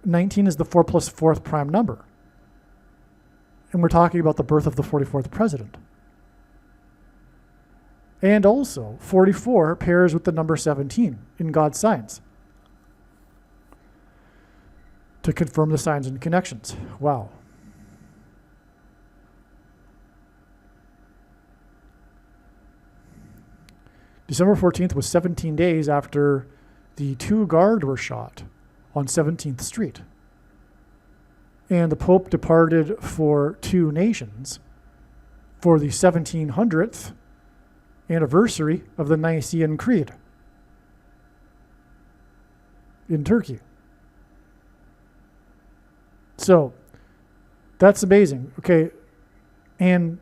19 is the 4 plus 4th prime number. And we're talking about the birth of the 44th president. And also, 44 pairs with the number 17 in God's signs to confirm the signs and connections. Wow. December 14th was 17 days after the 2 guards were shot on 17th Street. And the Pope departed for 2 nations for the 1700th anniversary of the Nicene Creed in Turkey. So that's amazing. Okay. And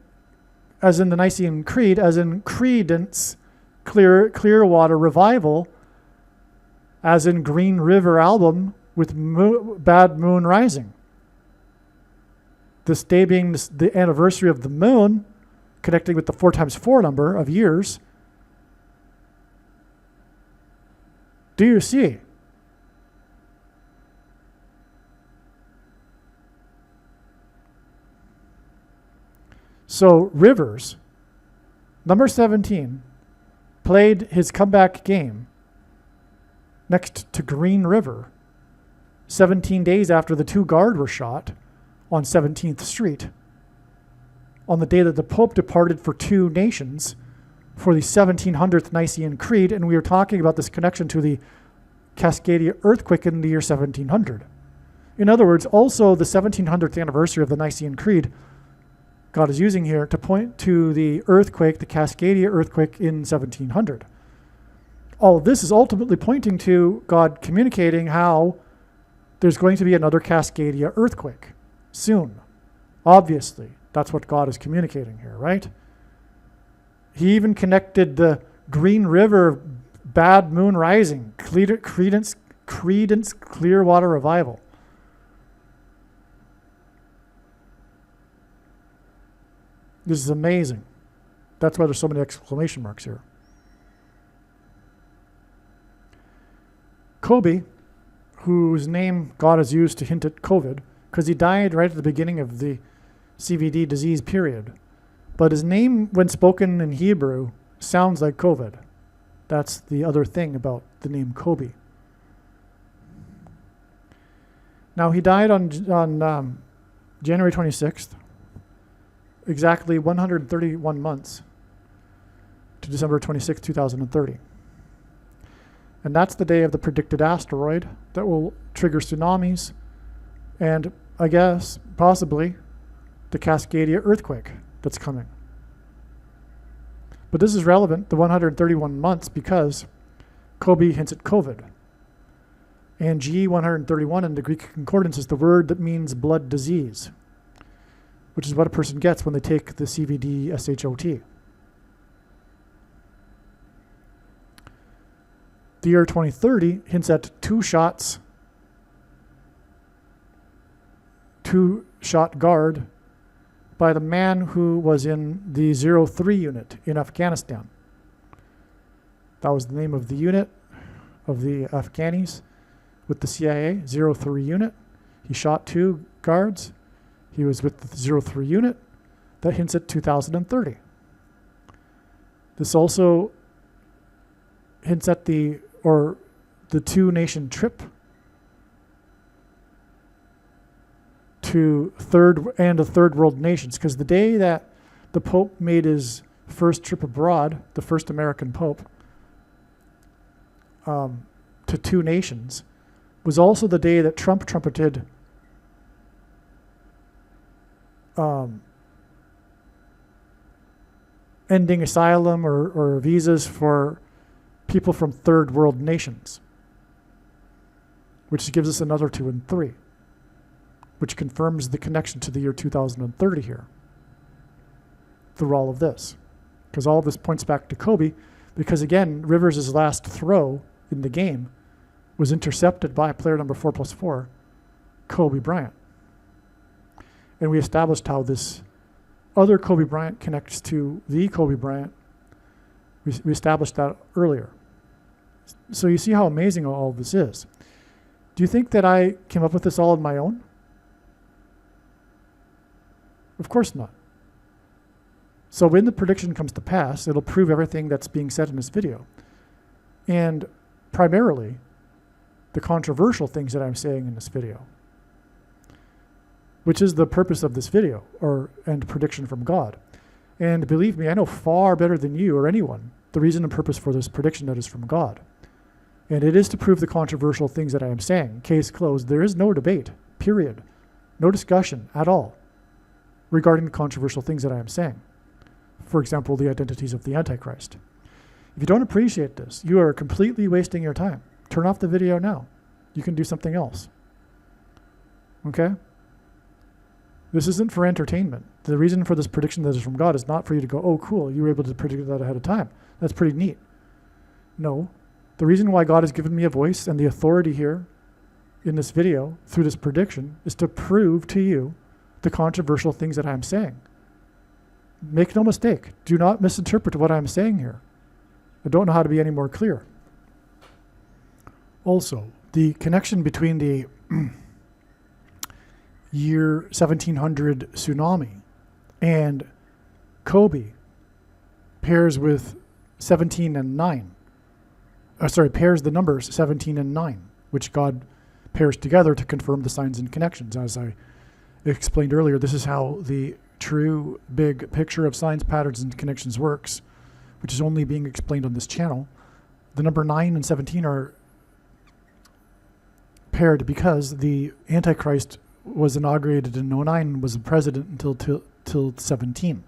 as in the Nicene Creed, as in credence, Clearwater Revival, as in Green River album with Bad Moon Rising. This day being the anniversary of the moon connecting with the 4 times 4 number of years. Do you see? So Rivers, number 17, played his comeback game next to Green River 17 days after the 2 guards were shot on 17th Street on the day that the Pope departed for 2 nations for the 1700th Nicene Creed, and we are talking about this connection to the Cascadia earthquake in the year 1700. In other words, also the 1700th anniversary of the Nicene Creed, God is using here to point to the earthquake, the Cascadia earthquake in 1700. All of this is ultimately pointing to God communicating how there's going to be another Cascadia earthquake soon. Obviously, that's what God is communicating here, right? He even connected the Green River Bad Moon Rising, Credence Clearwater Revival. This is amazing. That's why there's so many exclamation marks here. Kobe, whose name God has used to hint at COVID, because he died right at the beginning of the CVD disease period. But his name, when spoken in Hebrew, sounds like COVID. That's the other thing about the name Kobe. Now, he died on January 26th, exactly 131 months to December 26, 2030. And that's the day of the predicted asteroid that will trigger tsunamis and, I guess, possibly the Cascadia earthquake that's coming. But this is relevant, the 131 months, because Kobe hints at COVID. And G131 in the Greek concordance is the word that means blood disease, which is what a person gets when they take the CVD SHOT. The year 2030 hints at 2-shot guard by the man who was in the 03 unit in Afghanistan. That was the name of the unit of the Afghanis with the CIA, 03 unit. He shot 2 guards. He was with the 03 unit. That hints at 2030. This also hints at the 2-nation trip to third world nations, because the day that the Pope made his first trip abroad, the first American Pope, to 2 nations, was also the day that Trump trumpeted ending asylum or visas for people from third world nations, which gives us another 2 and 3, which confirms the connection to the year 2030 here through all of this. Because all of this points back to Kobe, because again, Rivers' last throw in the game was intercepted by player number 4+4, Kobe Bryant. And we established how this other Kobe Bryant connects to the Kobe Bryant. We established that earlier. So you see how amazing all of this is. Do you think that I came up with this all on my own? Of course not. So when the prediction comes to pass, it'll prove everything that's being said in this video. And primarily, the controversial things that I'm saying in this video, which is the purpose of this video, and prediction from God. And believe me, I know far better than you or anyone the reason and purpose for this prediction that is from God. And it is to prove the controversial things that I am saying. Case closed. There is no debate, period. No discussion at all regarding the controversial things that I am saying. For example, the identities of the Antichrist. If you don't appreciate this, you are completely wasting your time. Turn off the video now. You can do something else. Okay? This isn't for entertainment. The reason for this prediction that is from God is not for you to go, oh, cool, you were able to predict that ahead of time. That's pretty neat. No. The reason why God has given me a voice and the authority here in this video through this prediction is to prove to you the controversial things that I'm saying. Make no mistake. Do not misinterpret what I'm saying here. I don't know how to be any more clear. Also, the connection between the year 1700 tsunami and Kobe pairs with 17 and 9. Pairs the numbers 17 and 9, which God pairs together to confirm the signs and connections. As I explained earlier, this is how the true big picture of signs, patterns, and connections works, which is only being explained on this channel. The number 9 and 17 are paired because the Antichrist was inaugurated in 09 and was the president until till 17.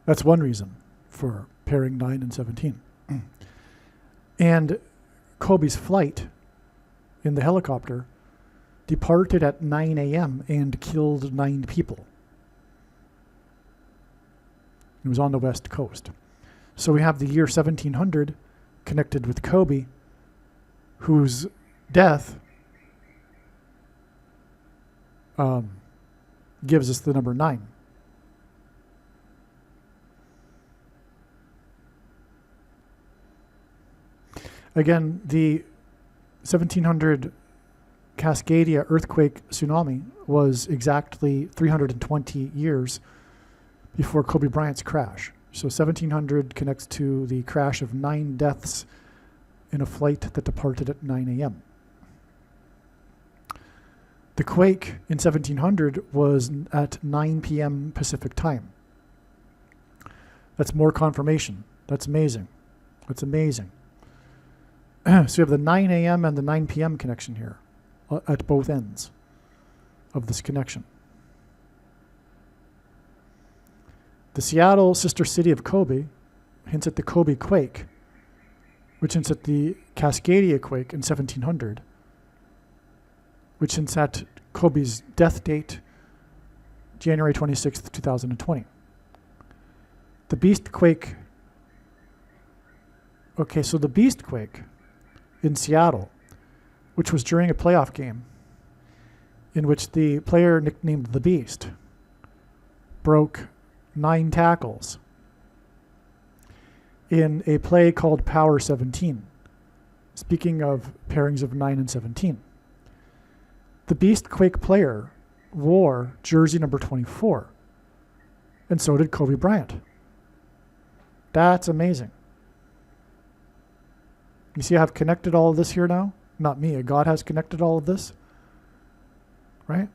That's one reason for pairing 9 and 17. And Kobe's flight in the helicopter departed at 9 a.m. and killed 9 people. It was on the West Coast. So we have the year 1700 connected with Kobe, whose death gives us the number 9. Again, the 1700 Cascadia earthquake tsunami was exactly 320 years before Kobe Bryant's crash. So 1700 connects to the crash of 9 deaths in a flight that departed at 9 a.m. The quake in 1700 was at 9 p.m. Pacific time. That's more confirmation. That's amazing. That's amazing. So you have the 9 a.m. and the 9 p.m. connection here at both ends of this connection. The Seattle sister city of Kobe hints at the Kobe quake, which hints at the Cascadia quake in 1700, which hints at Kobe's death date, January 26th, 2020. The Beast quake. Okay, so the Beast quake in Seattle, which was during a playoff game in which the player nicknamed the Beast broke 9 tackles in a play called Power 17. Speaking of pairings of 9 and 17. The Beast Quake player wore jersey number 24, and so did Kobe Bryant. That's amazing. You see, I've connected all of this here now. Not me, God has connected all of this, right?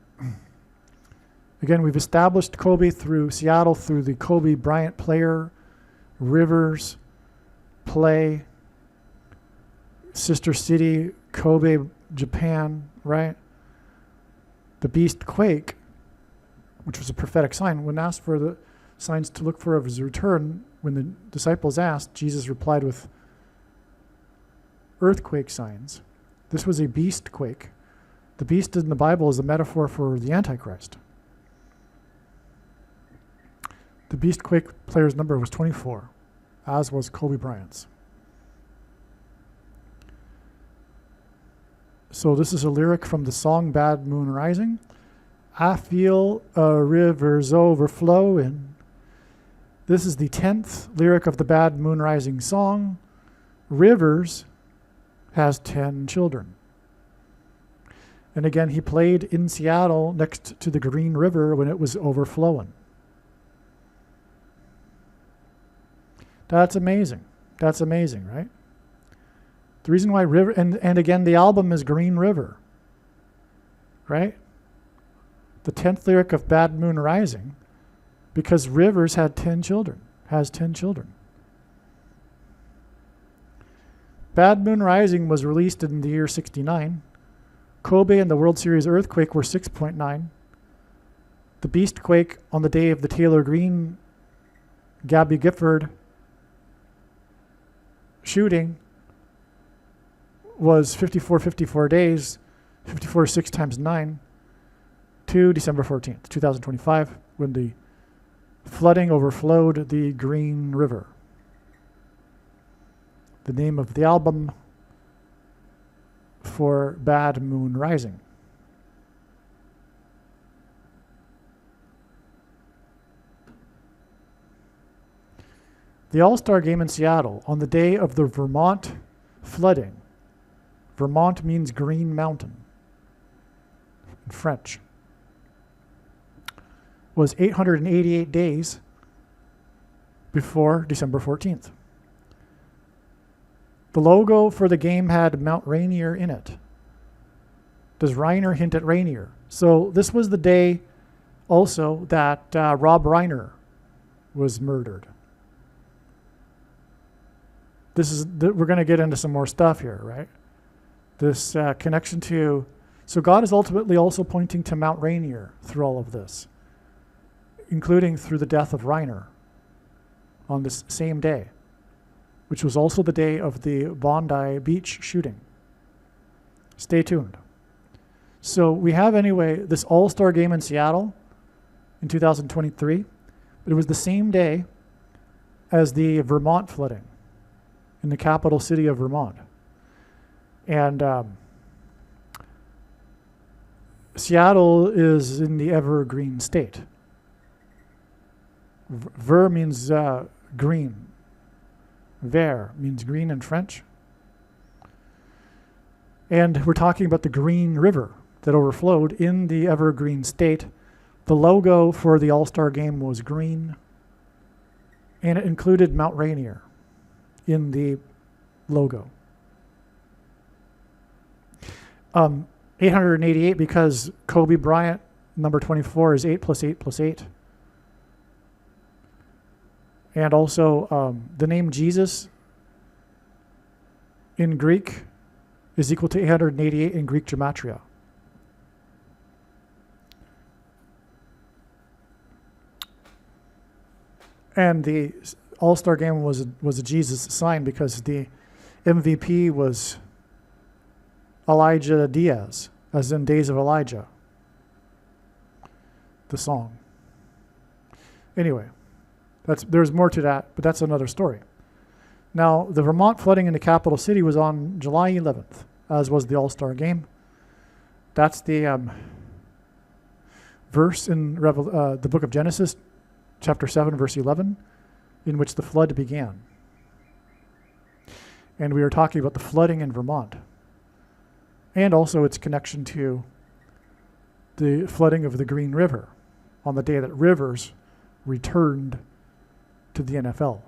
Again, we've established Kobe through Seattle, through the Kobe Bryant player, Rivers, play, sister city, Kobe, Japan, right? The Beast Quake, which was a prophetic sign, when asked for the signs to look for of his return, when the disciples asked, Jesus replied with earthquake signs. This was a beast quake. The beast in the Bible is a metaphor for the Antichrist. The Beast Quake player's number was 24, as was Kobe Bryant's. So this is a lyric from the song Bad Moon Rising. I feel a river's overflowing. This is the 10th lyric of the Bad Moon Rising song. Rivers has 10 children. And again, he played in Seattle next to the Green River when it was overflowing. That's amazing. That's amazing, right? The reason why River, and again, the album is Green River, right? The 10th lyric of Bad Moon Rising, because Rivers had 10 children, has 10 children. Bad Moon Rising was released in the year 69. Kobe and the World Series earthquake were 6.9. The Beast Quake on the day of the Taylor Green, Gabby Gifford shooting was 54 days, 6 times 9, to December 14th, 2025, when the flooding overflowed the Green River. The name of the album for Bad Moon Rising. The All-Star Game in Seattle on the day of the Vermont flooding. Vermont means green mountain in French. Was 888 days before December 14th. The logo for the game had Mount Rainier in it. Does Reiner hint at Rainier? So this was the day also that Rob Reiner was murdered. We're going to get into some more stuff here, right? This connection to, so God is ultimately also pointing to Mount Rainier through all of this, including through the death of Reiner on this same day, which was also the day of the Bondi Beach shooting. Stay tuned. So we have anyway this All-Star Game in Seattle in 2023, but it was the same day as the Vermont flooding in the capital city of Vermont. And Seattle is in the evergreen state. Ver means green. Vert means green in French. And we're talking about the Green River that overflowed in the evergreen state. The logo for the All-Star Game was green, and it included Mount Rainier in the logo. 888 because Kobe Bryant, number 24, is 8 plus 8 plus 8. And also the name Jesus in Greek is equal to 888 in Greek gematria. And the All-Star Game was a Jesus sign because the MVP was Elijah Diaz, as in Days of Elijah, the song. Anyway, there's more to that, but that's another story. Now, the Vermont flooding in the capital city was on July 11th, as was the All-Star Game. That's the verse in the book of Genesis, chapter 7, verse 11, in which the flood began. And we are talking about the flooding in Vermont, and also its connection to the flooding of the Green River on the day that Rivers returned to the NFL.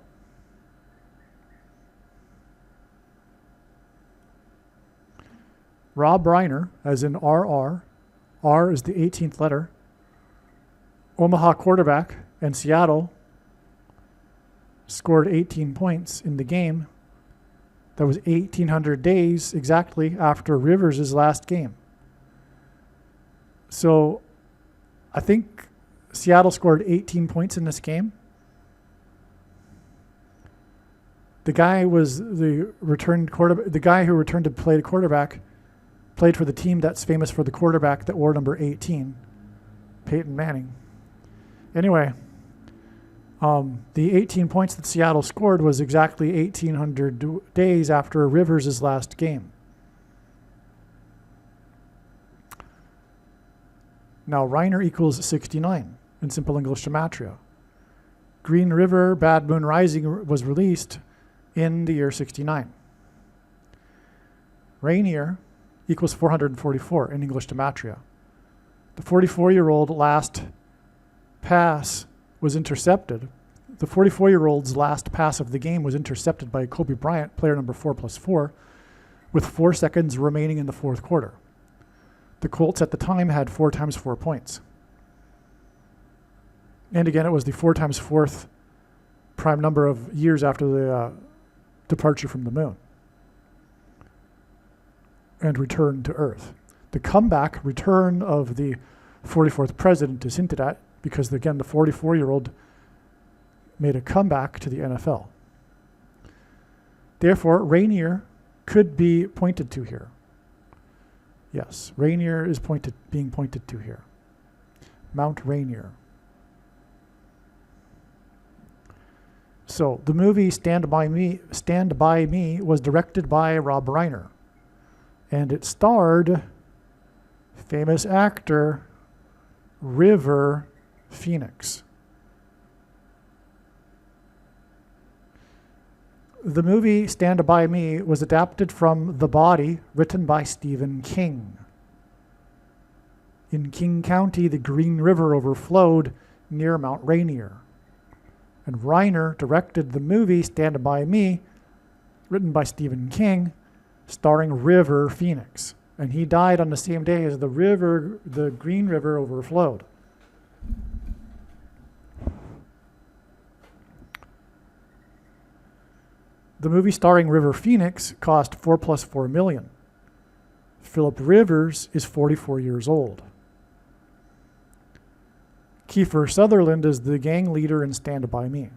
Rob Reiner, as in RR, R is the 18th letter, Omaha quarterback, and Seattle scored 18 points in the game. That was 1,800 days exactly after Rivers' last game. So I think Seattle scored 18 points in this game. The guy was the returned quarterback. The guy who returned to play the quarterback played for the team that's famous for the quarterback that wore number 18, Peyton Manning. Anyway, the 18 points that Seattle scored was exactly 1,800 days after Rivers' last game. Now, Reiner equals 69 in simple English gematria. Green River, Bad Moon Rising was released in the year 69. Rainier equals 444 in English gematria. The 44-year-old last pass was intercepted. The 44-year-old's last pass of the game was intercepted by Kobe Bryant, player number 4+4, with 4 seconds remaining in the fourth quarter. The Colts at the time had 4 times 4 points. And again, it was the 4 times 4th prime number of years after the departure from the moon and return to Earth. The comeback return of the 44th president is hinted at because, again, the 44-year-old made a comeback to the NFL. Therefore, Rainier could be pointed to here. Yes, Rainier is being pointed to here. Mount Rainier. So the movie Stand By Me was directed by Rob Reiner, and it starred famous actor River Phoenix. The movie Stand By Me was adapted from The Body, written by Stephen King. In King County, the Green River overflowed near Mount Rainier. And Reiner directed the movie Stand By Me, written by Stephen King, starring River Phoenix. And he died on the same day as the Green River overflowed. The movie starring River Phoenix cost $4 million. Philip Rivers is 44 years old. Kiefer Sutherland is the gang leader in Stand By Me.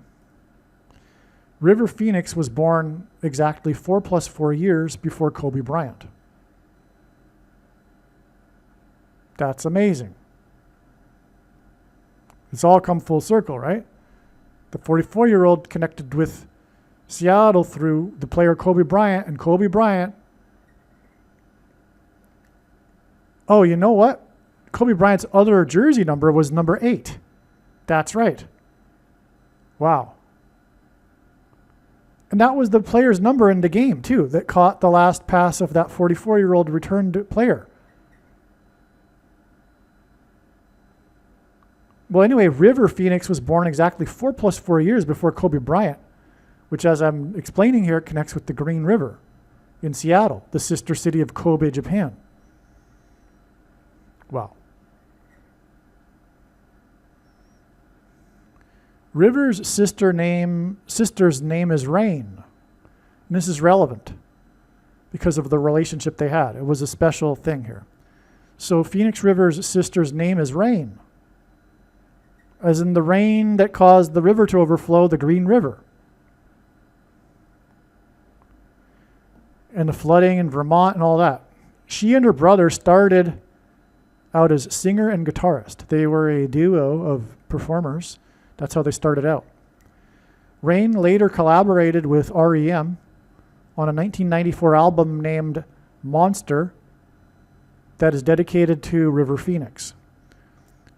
River Phoenix was born exactly 4 years before Kobe Bryant. That's amazing. It's all come full circle, right? The 44-year-old connected with Seattle through the player Kobe Bryant, and Kobe Bryant. Oh, you know what? Kobe Bryant's other jersey number was number 8. That's right. Wow. And that was the player's number in the game, too, that caught the last pass of that 44-year-old returned player. Well, anyway, River Phoenix was born exactly 4 years before Kobe Bryant, which, as I'm explaining here, connects with the Green River in Seattle, the sister city of Kobe, Japan. Wow. River's sister's name is Rain. And this is relevant because of the relationship they had. It was a special thing here. So Phoenix River's sister's name is Rain, as in the rain that caused the river to overflow, the Green River. And the flooding in Vermont and all that. She and her brother started out as singer and guitarist. They were a duo of performers. That's how they started out. Rain later collaborated with REM on a 1994 album named Monster that is dedicated to River Phoenix.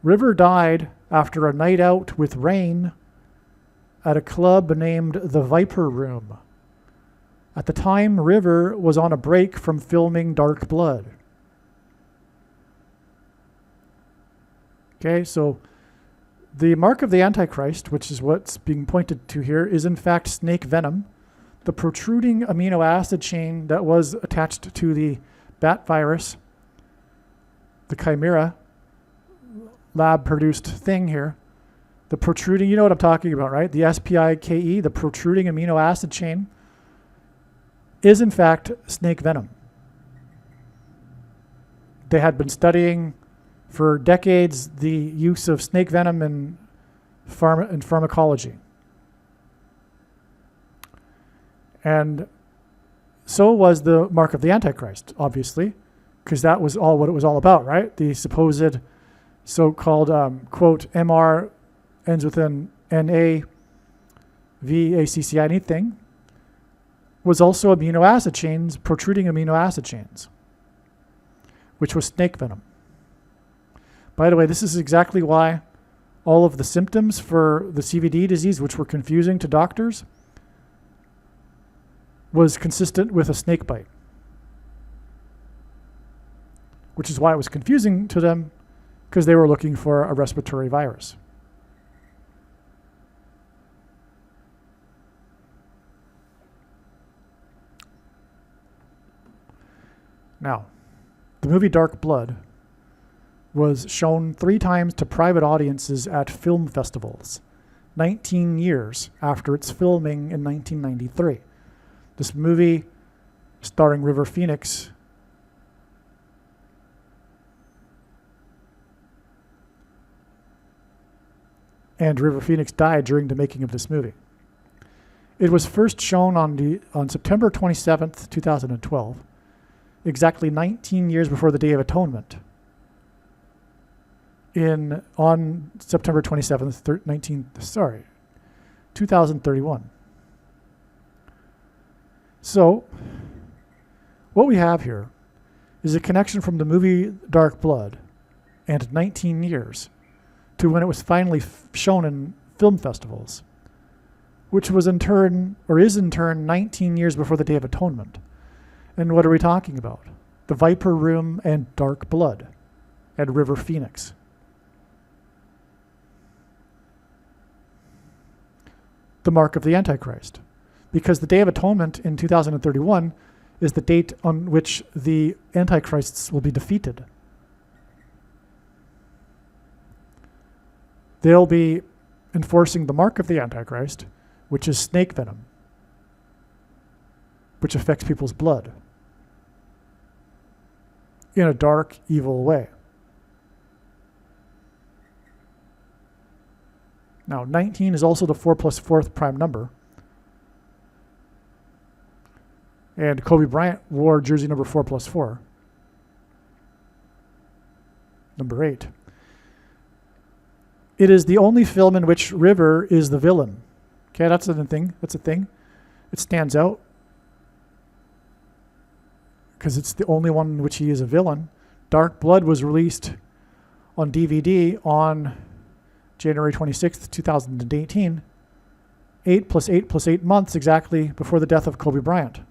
River died after a night out with Rain at a club named the Viper Room. At the time, River was on a break from filming Dark Blood. Okay, so the mark of the Antichrist, which is what's being pointed to here, is in fact snake venom, the protruding amino acid chain that was attached to the bat virus, the chimera lab-produced thing here. The protruding, you know what I'm talking about, right? The SPIKE, the protruding amino acid chain, is in fact snake venom. They had been studying for decades the use of snake venom in pharmacology. And so was the mark of the Antichrist, obviously, because that was all what it was all about, right? The supposed so-called, quote, MR ends with an NAVACCI thing, was also amino acid chains, protruding amino acid chains, which was snake venom. By the way, this is exactly why all of the symptoms for the CVD disease, which were confusing to doctors, was consistent with a snake bite, which is why it was confusing to them, because they were looking for a respiratory virus. Now, the movie Dark Blood was shown 3 times to private audiences at film festivals, 19 years after its filming in 1993. This movie, starring River Phoenix, and River Phoenix died during the making of this movie. It was first shown on September 27th, 2012, exactly 19 years before the Day of Atonement, on September 27th, 2031. So, what we have here is a connection from the movie Dark Blood and 19 years to when it was finally shown in film festivals. which was in turn, or is in turn, 19 years before the Day of Atonement. And what are we talking about? The Viper Room and Dark Blood and River Phoenix. The mark of the Antichrist. Because the Day of Atonement in 2031 is the date on which the Antichrists will be defeated. They'll be enforcing the mark of the Antichrist, which is snake venom, which affects people's blood in a dark, evil way. Now, 19 is also the 4 plus 4th prime number. And Kobe Bryant wore jersey number 4 plus 4. Number 8. It is the only film in which River is the villain. Okay, that's a thing. That's a thing. It stands out because it's the only one in which he is a villain. Dark Blood was released on DVD on January 26th, 2018. 8 plus 8 plus 8 months exactly before the death of Kobe Bryant,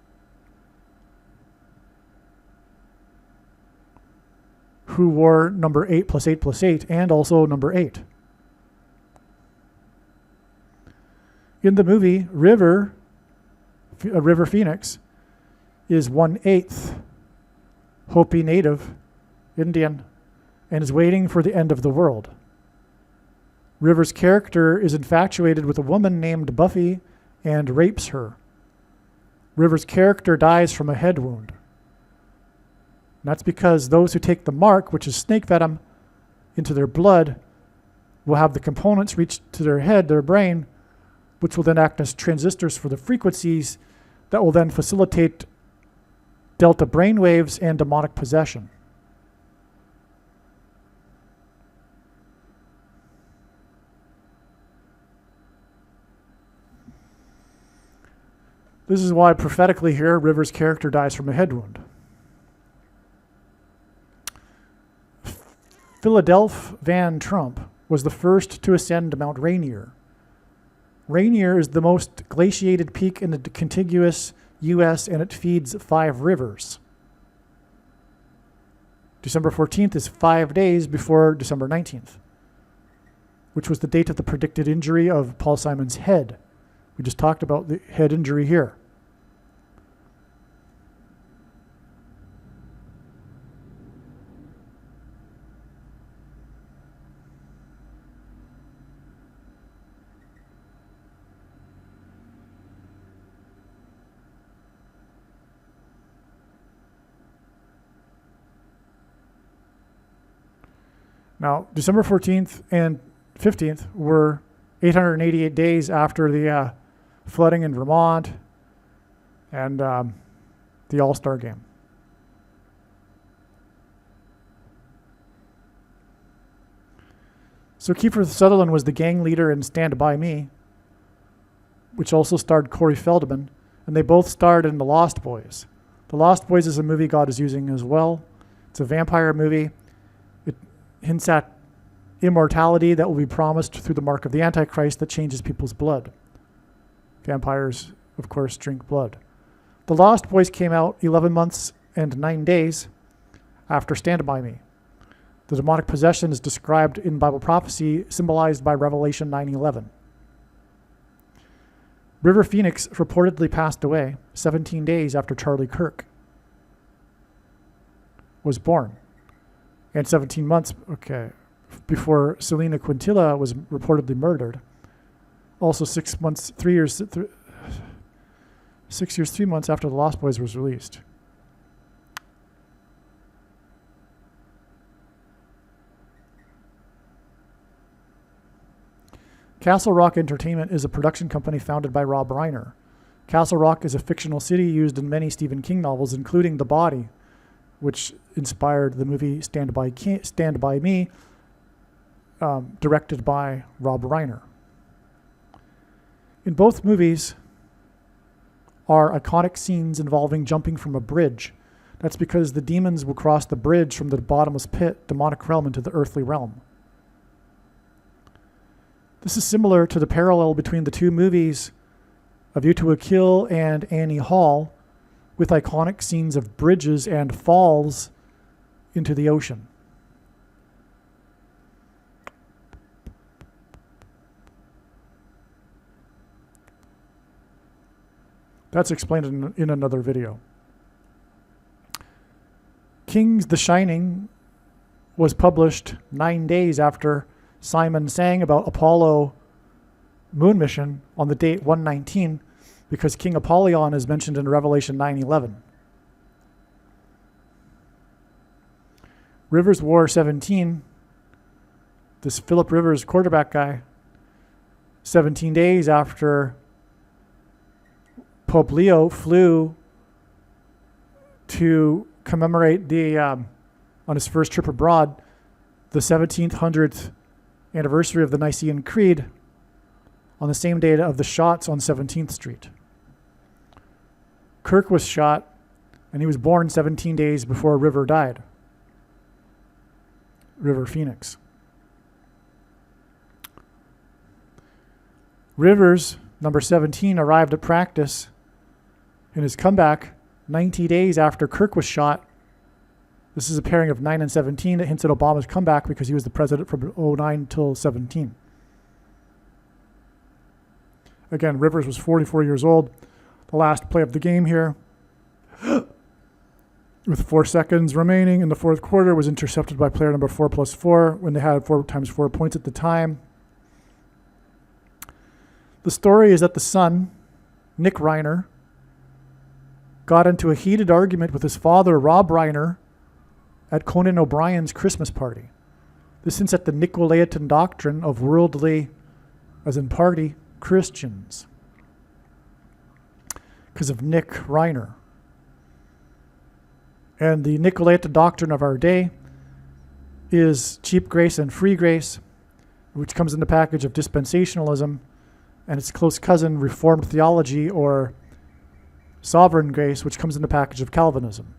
who wore number 8 plus 8 plus 8 and also number 8. In the movie, River Phoenix is 1/8 Hopi Native Indian and is waiting for the end of the world. River's character is infatuated with a woman named Buffy and rapes her. River's character dies from a head wound. And that's because those who take the mark, which is snake venom, into their blood will have the components reach to their head, their brain, which will then act as transistors for the frequencies that will then facilitate delta brainwaves and demonic possession. This is why prophetically here, River's character dies from a head wound. Philadelphia Van Trump was the first to ascend Mount Rainier. Rainier is the most glaciated peak in the contiguous U.S. and it feeds 5 rivers. December 14th is 5 days before December 19th, which was the date of the predicted injury of Paul Simon's head. We just talked about the head injury here. Now, December 14th and 15th were 888 days after the flooding in Vermont and the All-Star game. So Kiefer Sutherland was the gang leader in Stand By Me, which also starred Corey Feldman, and they both starred in The Lost Boys. The Lost Boys is a movie God is using as well. It's a vampire movie. It hints at immortality that will be promised through the mark of the Antichrist that changes people's blood. Vampires, of course, drink blood. The Lost Boys came out 11 months and 9 days after Stand By Me. The demonic possession is described in Bible prophecy, symbolized by Revelation 9:11. River Phoenix reportedly passed away 17 days after Charlie Kirk was born, and 17 months, before Selena Quintilla was reportedly murdered. Also 6 months, 3 years, 6 years, 3 months after The Lost Boys was released. Castle Rock Entertainment is a production company founded by Rob Reiner. Castle Rock is a fictional city used in many Stephen King novels, including The Body, which inspired the movie Stand By Me, directed by Rob Reiner. In both movies are iconic scenes involving jumping from a bridge. That's because the demons will cross the bridge from the bottomless pit, demonic realm, into the earthly realm. This is similar to the parallel between the two movies A View to a Kill and Annie Hall, with iconic scenes of bridges and falls into the ocean. That's explained in another video. King's The Shining was published 9 days after Simon sang about Apollo moon mission on the date 119, because King Apollyon is mentioned in Revelation 9:11. Rivers War 17, this Philip Rivers quarterback guy, 17 days after Pope Leo flew to commemorate on his first trip abroad, the 1700th anniversary of the Nicene Creed, on the same day of the shots on 17th Street. Kirk was shot, and he was born 17 days before River died. River Phoenix. Rivers, number 17, arrived at practice in his comeback 90 days after Kirk was shot. This is a pairing of 9 and 17 that hints at Obama's comeback because he was the president from 09 till 17. Again, Rivers was 44 years old. The last play of the game here, with 4 seconds remaining in the fourth quarter, was intercepted by player number 4+4 when they had 4 times 4 points at the time. The story is that the son, Nick Reiner, got into a heated argument with his father, Rob Reiner, at Conan O'Brien's Christmas party. This hints at the Nicolaitan doctrine of worldly, as in party, Christians, because of Nick Reiner. And the Nicolaitan doctrine of our day is cheap grace and free grace, which comes in the package of dispensationalism, and its close cousin, Reformed theology, or sovereign grace, which comes in the package of Calvinism.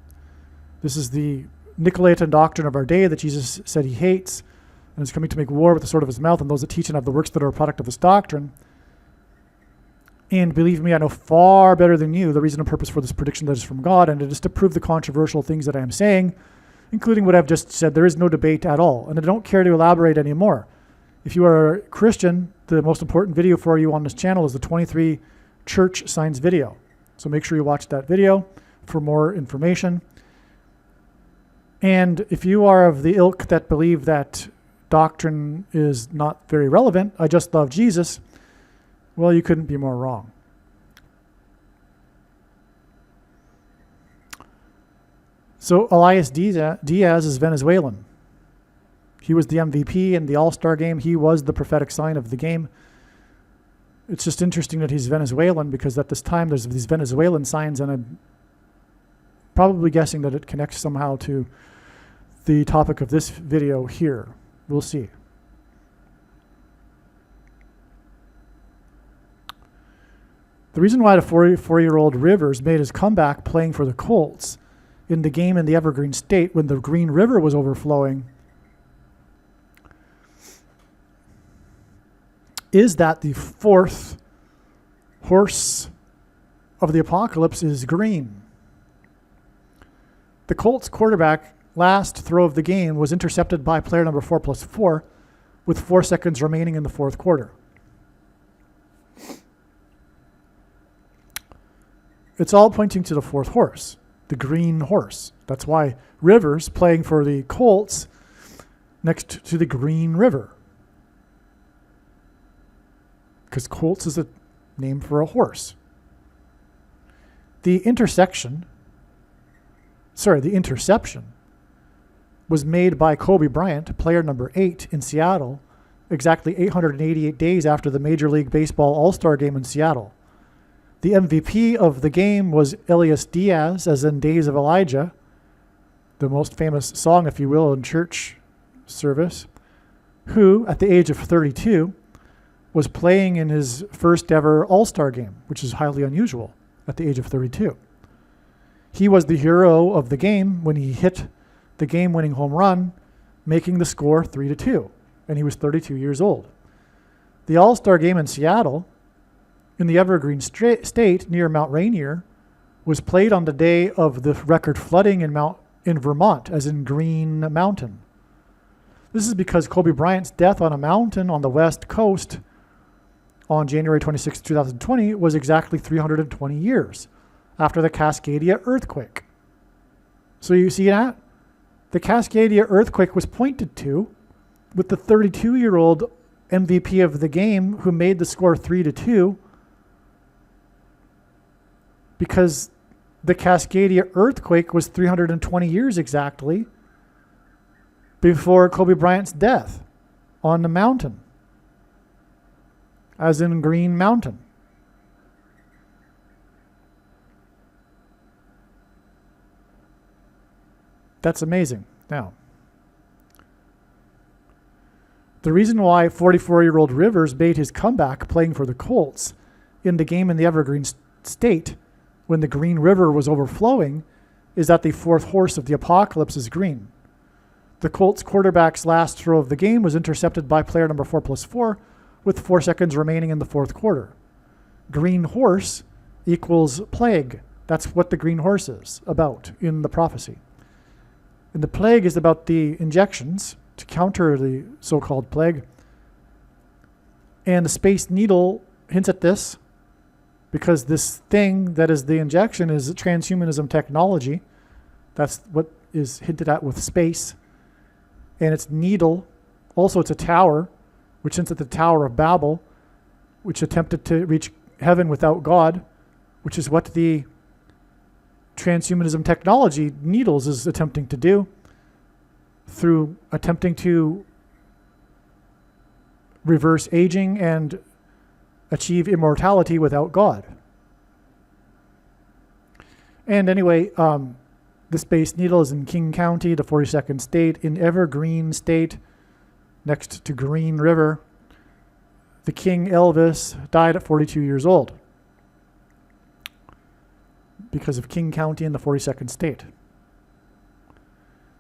This is the Nicolaitan doctrine of our day that Jesus said he hates, and is coming to make war with the sword of his mouth on those that teach and have the works that are a product of this doctrine. And believe me, I know far better than you the reason and purpose for this prediction that is from God, and it is to prove the controversial things that I am saying, including what I've just said. There is no debate at all, and I don't care to elaborate anymore. If you are a Christian, the most important video for you on this channel is the 23 church signs video. So make sure you watch that video for more information. And if you are of the ilk that believe that doctrine is not very relevant, I just love Jesus, well, you couldn't be more wrong. So Elias Diaz is Venezuelan. He was the MVP in the All-Star game. He was the prophetic sign of the game. It's just interesting that he's Venezuelan because at this time there's these Venezuelan signs, and I'm probably guessing that it connects somehow to the topic of this video here. We'll see. The reason why the 44-year-old Rivers made his comeback playing for the Colts in the game in the Evergreen State when the Green River was overflowing is that the fourth horse of the apocalypse is green. The Colts quarterback last throw of the game was intercepted by player number 4+4 with 4 seconds remaining in the fourth quarter. It's all pointing to the fourth horse, the green horse. That's why Rivers playing for the Colts next to the Green River. Because Colts is a name for a horse. The interception was made by Kobe Bryant, player number 8 in Seattle, exactly 888 days after the Major League Baseball All-Star game in Seattle. The MVP of the game was Elias Diaz, as in Days of Elijah, the most famous song, if you will, in church service, who, at the age of 32, was playing in his first ever All-Star game, which is highly unusual at the age of 32. He was the hero of the game when he hit the game-winning home run, making the score 3-2, and he was 32 years old. The All-Star game in Seattle in the Evergreen State near Mount Rainier was played on the day of the record flooding in Vermont, as in Green Mountain. This is because Kobe Bryant's death on a mountain on the west coast on January 26, 2020 was exactly 320 years after the Cascadia earthquake. So you see that? The Cascadia earthquake was pointed to with the 32-year-old MVP of the game who made the score 3-2 because the Cascadia earthquake was 320 years exactly before Kobe Bryant's death on the mountain, as in Green Mountain. That's amazing. Now, the reason why 44-year-old Rivers made his comeback playing for the Colts in the game in the Evergreen State when the Green River was overflowing is that the fourth horse of the apocalypse is green. The Colts quarterback's last throw of the game was intercepted by player number 4+4 with 4 seconds remaining in the fourth quarter. Green horse equals plague. That's what the green horse is about in the prophecy. And the plague is about the injections to counter the so-called plague. And the Space Needle hints at this because this thing that is the injection is transhumanism technology. That's what is hinted at with space. And its needle, also it's a tower, which hints at the Tower of Babel, which attempted to reach heaven without God, which is what the transhumanism technology needles is attempting to do through attempting to reverse aging and achieve immortality without God. And anyway, the Space Needle is in King County, the 42nd state, in Evergreen State, next to Green River. The King Elvis died at 42 years old because of King County in the 42nd state.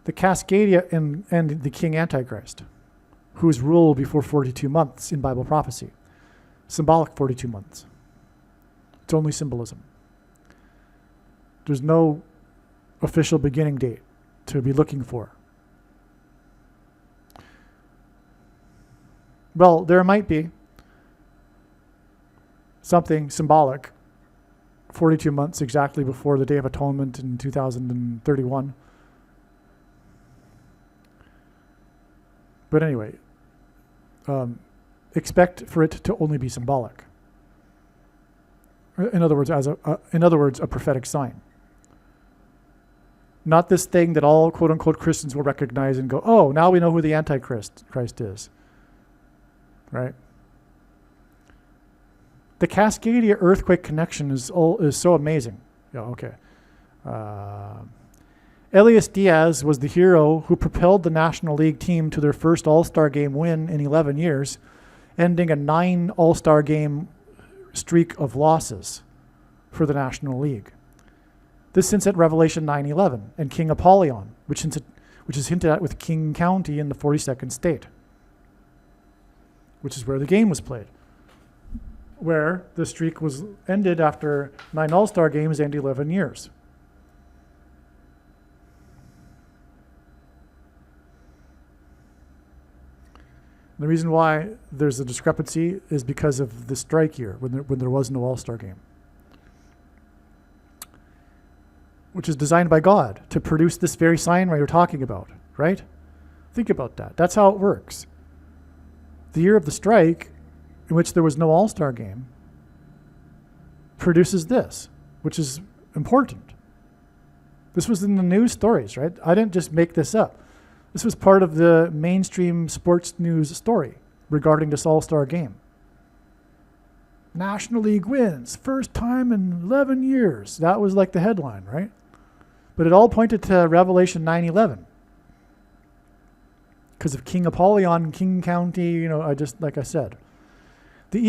The Cascadia and the King Antichrist, whose rule will be for 42 months in Bible prophecy. Symbolic 42 months. It's only symbolism. There's no official beginning date to be looking for. Well, there might be something symbolic 42 months exactly before the Day of Atonement in 2031. But anyway, expect for it to only be symbolic. In other words, a prophetic sign. Not this thing that all quote-unquote Christians will recognize and go, oh, now we know who the Antichrist is. Right? The Cascadia earthquake connection is so amazing. Yeah, okay. Elias Diaz was the hero who propelled the National League team to their first All-Star game win in 11 years, ending a 9 All-Star game streak of losses for the National League. This hints at Revelation 9:11 and King Apollyon, which is hinted at with King County in the 42nd state, which is where the game was played, where the streak was ended after 9 All-Star games and 11 years. The reason why there's a discrepancy is because of the strike year when there was no All-Star game, which is designed by God to produce this very sign you're talking about, right? Think about that. That's how it works. The year of the strike, in which there was no All-Star game, produces this, which is important. This was in the news stories, right? I didn't just make this up. This was part of the mainstream sports news story regarding this All-Star game. National League wins, first time in 11 years. That was like the headline, right? But it all pointed to Revelation 9:11. Because of King Apollyon, King County, like I said. This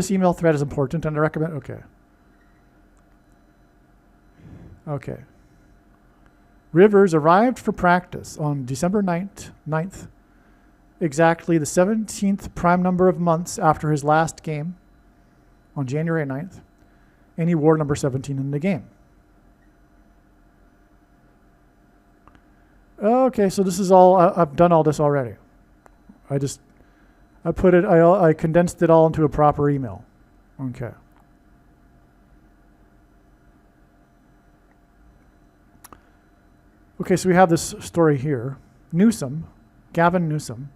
email thread is important, and I recommend, Okay. Rivers arrived for practice on December 9th, exactly the 17th prime number of months after his last game, on January 9th, and he wore number 17 in the game. Okay, so this is all, I've done all this already. I condensed it all into a proper email. Okay. Okay, so we have this story here. Gavin Newsom,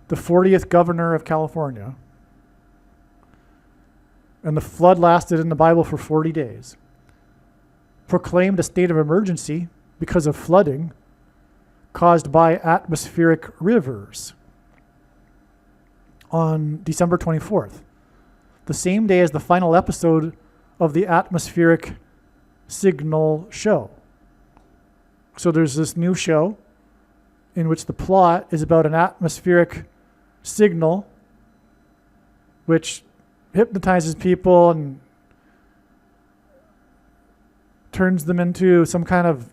the 40th governor of California, and the flood lasted in the Bible for 40 days, proclaimed a state of emergency because of flooding caused by atmospheric rivers on December 24th, the same day as the final episode of the Atmospheric Signal show. So there's this new show in which the plot is about an atmospheric signal which hypnotizes people and turns them into some kind of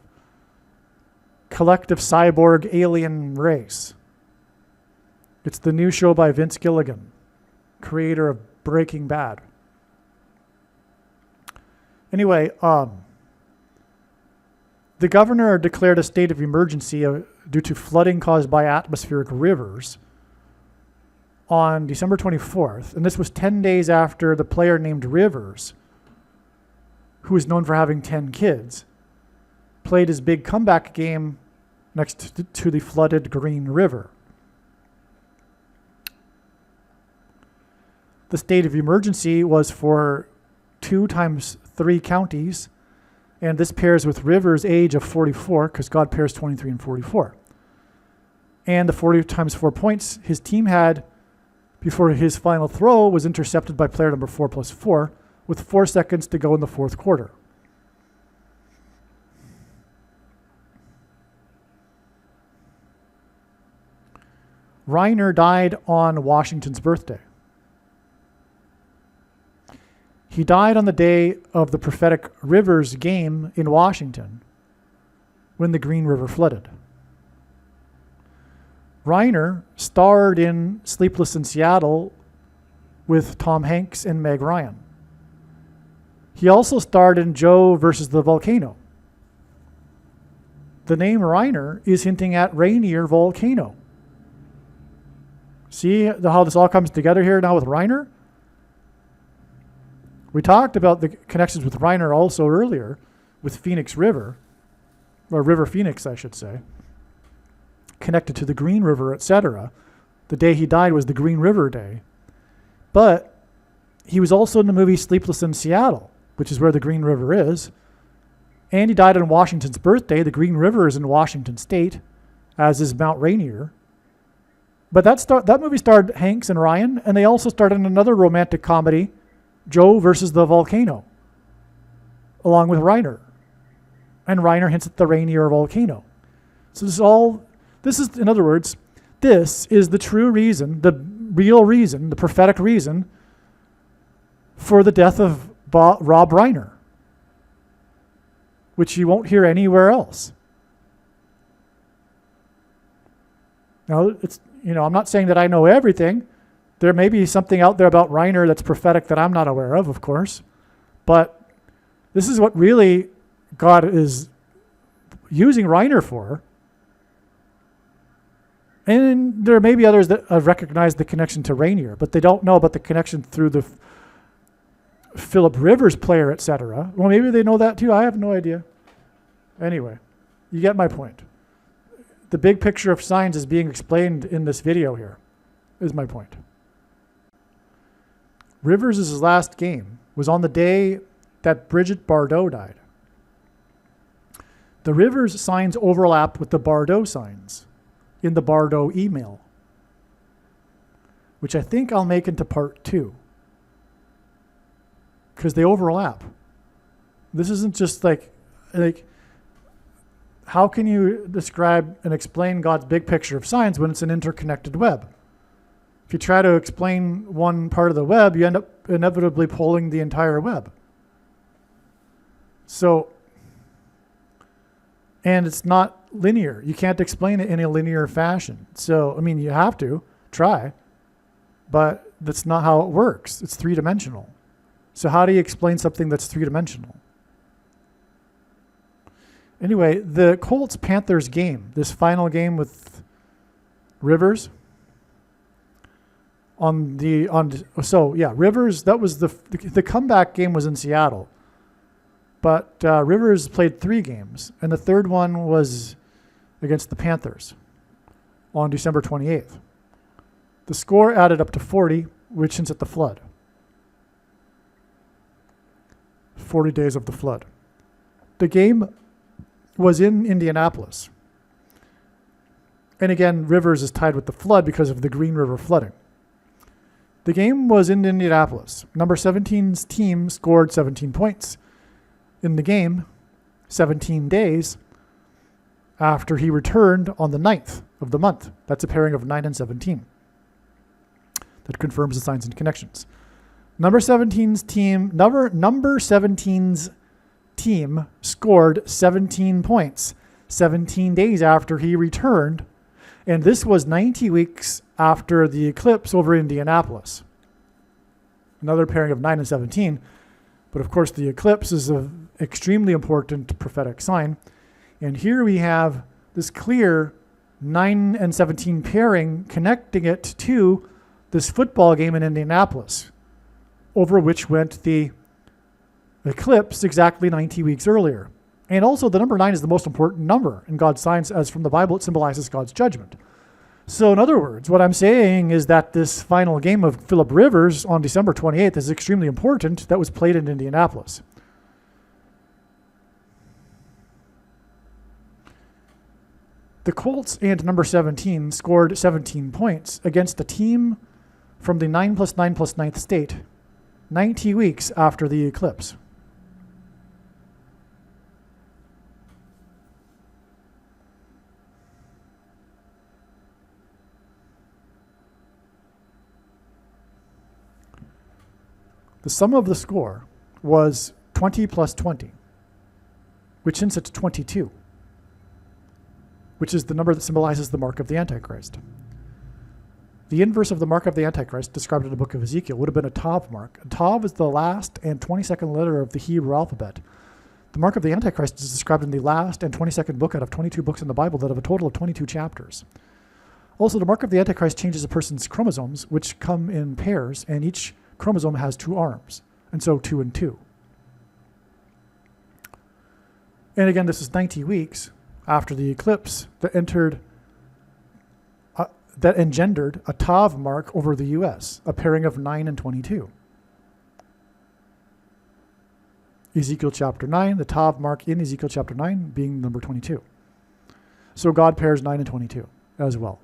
collective cyborg alien race. It's the new show by Vince Gilligan, creator of Breaking Bad. Anyway, the governor declared a state of emergency due to flooding caused by atmospheric rivers on December 24th, and this was 10 days after the player named Rivers, who is known for having 10 kids, played his big comeback game next to the flooded Green River. The state of emergency was for 2 times 3 counties, and this pairs with Rivers' age of 44, because God pairs 23 and 44. And the 40 times 4 points his team had before his final throw was intercepted by player number 4+4 with 4 seconds to go in the fourth quarter. Reiner died on Washington's birthday. He died on the day of the prophetic Rivers game in Washington when the Green River flooded. Reiner starred in Sleepless in Seattle with Tom Hanks and Meg Ryan. He also starred in Joe versus the Volcano. The name Reiner is hinting at Rainier Volcano. See how this all comes together here now with Reiner? We talked about the connections with Reiner also earlier with Phoenix River, or River Phoenix, I should say, connected to the Green River, etc. The day he died was the Green River Day. But he was also in the movie Sleepless in Seattle, which is where the Green River is. And he died on Washington's birthday. The Green River is in Washington State, as is Mount Rainier. But that movie starred Hanks and Ryan, and they also starred in another romantic comedy, Joe versus the Volcano, along with Reiner. And Reiner hints at the Rainier Volcano. So this is, in other words, this is the true reason, the real reason, the prophetic reason for the death of Rob Reiner, which you won't hear anywhere else. Now, I'm not saying that I know everything. There may be something out there about Reiner that's prophetic that I'm not aware of course. But this is what really God is using Reiner for. And there may be others that have recognized the connection to Rainier, but they don't know about the connection through the Phillip Rivers player, etc. Well, maybe they know that too. I have no idea. Anyway, you get my point. The big picture of signs is being explained in this video here, is my point. Rivers' last game was on the day that Bridget Bardot died. The Rivers signs overlap with the Bardot signs in the Bardot email, which I think I'll make into part 2, because they overlap. This isn't just like how can you describe and explain God's big picture of signs when it's an interconnected web? If you try to explain one part of the web, you end up inevitably pulling the entire web. So, and it's not linear. You can't explain it in a linear fashion. So, I mean, you have to try, but that's not how it works. It's 3-dimensional. So how do you explain something that's three-dimensional? Anyway, the Colts-Panthers game, this final game with Rivers, Rivers, that was the comeback game was in Seattle. But Rivers played 3 games, and the third one was against the Panthers on December 28th. The score added up to 40, which hints at the flood. 40 days of the flood. The game was in Indianapolis. And again, Rivers is tied with the flood because of the Green River flooding. The game was in Indianapolis. Number 17's team scored 17 points in the game 17 days after he returned on the 9th of the month. That's a pairing of 9 and 17. That confirms the signs and connections. Number 17's team scored 17 points 17 days after he returned, and this was 90 weeks after the eclipse over Indianapolis. Another pairing of 9 and 17, but of course the eclipse is an extremely important prophetic sign, and here we have this clear 9 and 17 pairing connecting it to this football game in Indianapolis, over which went the eclipse exactly 90 weeks earlier. And also the number 9 is the most important number in God's signs, as from the Bible it symbolizes God's judgment. So in other words, what I'm saying is that this final game of Philip Rivers on December 28th is extremely important, that was played in Indianapolis. The Colts and number 17 scored 17 points against a team from the 9 plus 9 plus 9th state 90 weeks after the eclipse. The sum of the score was 20 plus 20, which hints at 22, which is the number that symbolizes the mark of the Antichrist. The inverse of the mark of the Antichrist, described in the book of Ezekiel, would have been a Tav mark. A Tav is the last and 22nd letter of the Hebrew alphabet. The mark of the Antichrist is described in the last and 22nd book out of 22 books in the Bible that have a total of 22 chapters. Also, the mark of the Antichrist changes a person's chromosomes, which come in pairs, and each chromosome has 2 arms, and so 2 and 2. And again, this is 90 weeks after the eclipse that engendered a Tav mark over the U.S., a pairing of 9 and 22. Ezekiel chapter 9, the Tav mark in Ezekiel chapter 9 being number 22. So God pairs 9 and 22 as well.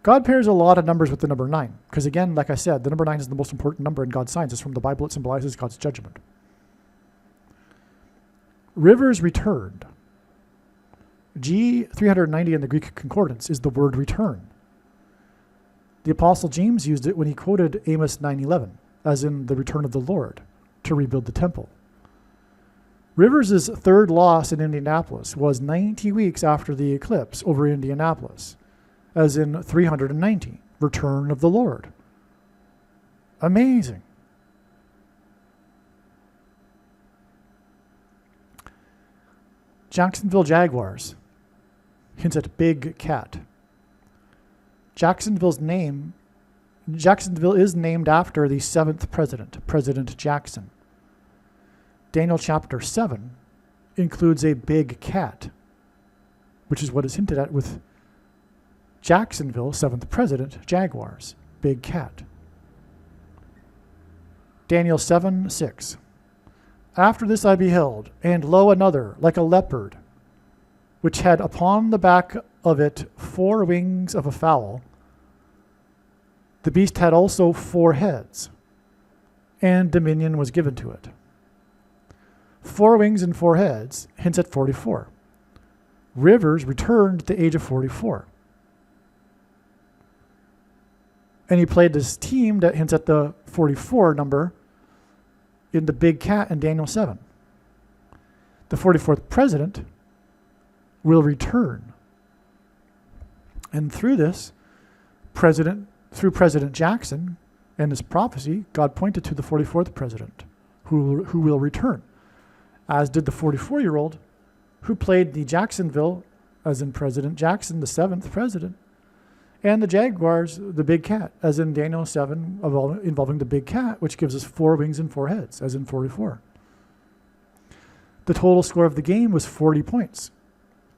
God pairs a lot of numbers with the number 9, because again, like I said, the number 9 is the most important number in God's signs. It's from the Bible. It symbolizes God's judgment. Rivers returned. G390 in the Greek concordance is the word return. The Apostle James used it when he quoted Amos 9:11, as in the return of the Lord to rebuild the temple. Rivers' third loss in Indianapolis was 90 weeks after the eclipse over Indianapolis, as in 390, return of the Lord. Amazing. Jacksonville Jaguars hints at big cat. Jacksonville is named after the 7th president, President Jackson. Daniel chapter 7 includes a big cat, which is what is hinted at with Jacksonville, 7th president, Jaguars, big cat. Daniel 7:6. After this I beheld, and lo, another, like a leopard, which had upon the back of it 4 wings of a fowl. The beast had also 4 heads, and dominion was given to it. 4 wings and 4 heads hints at 44. Rivers returned at the age of 44. And he played this team that hints at the 44 number in the big cat in Daniel 7. The 44th president will return. And through this, through President Jackson, And this prophecy, God pointed to the 44th president who will return, as did the 44-year-old who played the Jacksonville, as in President Jackson, the 7th president, and the Jaguars, the big cat, as in Daniel 7, involving the big cat, which gives us 4 wings and 4 heads, as in 44. The total score of the game was 40 points,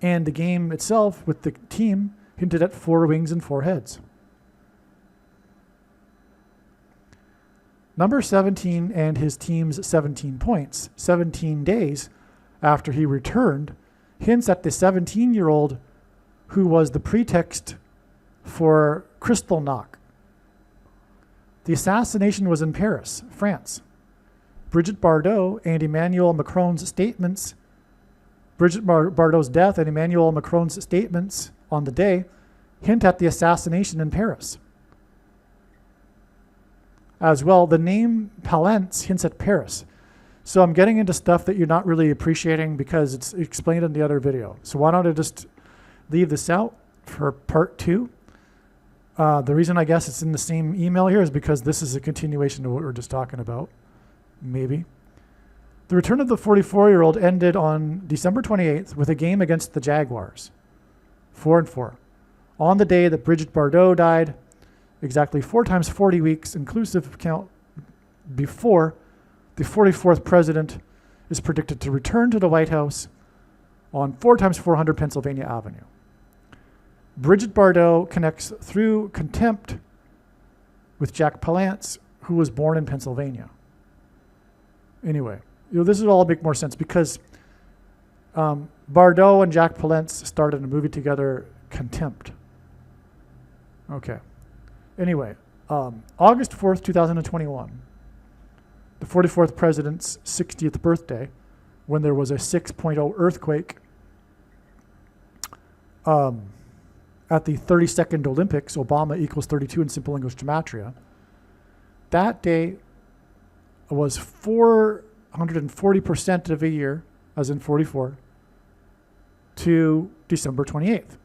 and the game itself with the team hinted at 4 wings and 4 heads. Number 17 and his team's 17 points, 17 days after he returned, hints at the 17-year-old who was the pretext for Kristallnacht. The assassination was in Paris, France. Brigitte Bardot and Emmanuel Macron's statements, Brigitte Bardot's death and Emmanuel Macron's statements on the day hint at the assassination in Paris. As well, the name Palance hints at Paris. So I'm getting into stuff that you're not really appreciating because it's explained in the other video. So why don't I just leave this out for part 2? The reason I guess it's in the same email here is because this is a continuation of what we were just talking about. Maybe. The return of the 44-year-old ended on December 28th with a game against the Jaguars, 4-4. On the day that Brigitte Bardot died, exactly 4 times 40 weeks, inclusive count before the 44th president is predicted to return to the White House on 4 times 400 Pennsylvania Avenue. Brigitte Bardot connects through contempt with Jack Palance, who was born in Pennsylvania. Anyway, this will all make more sense because Bardot and Jack Palance started a movie together, Contempt. Okay. Anyway, August 4th, 2021, the 44th president's 60th birthday, when there was a 6.0 earthquake at the 32nd Olympics, Obama equals 32 in simple English gematria. That day was 440% of a year, as in 44, to December 28th.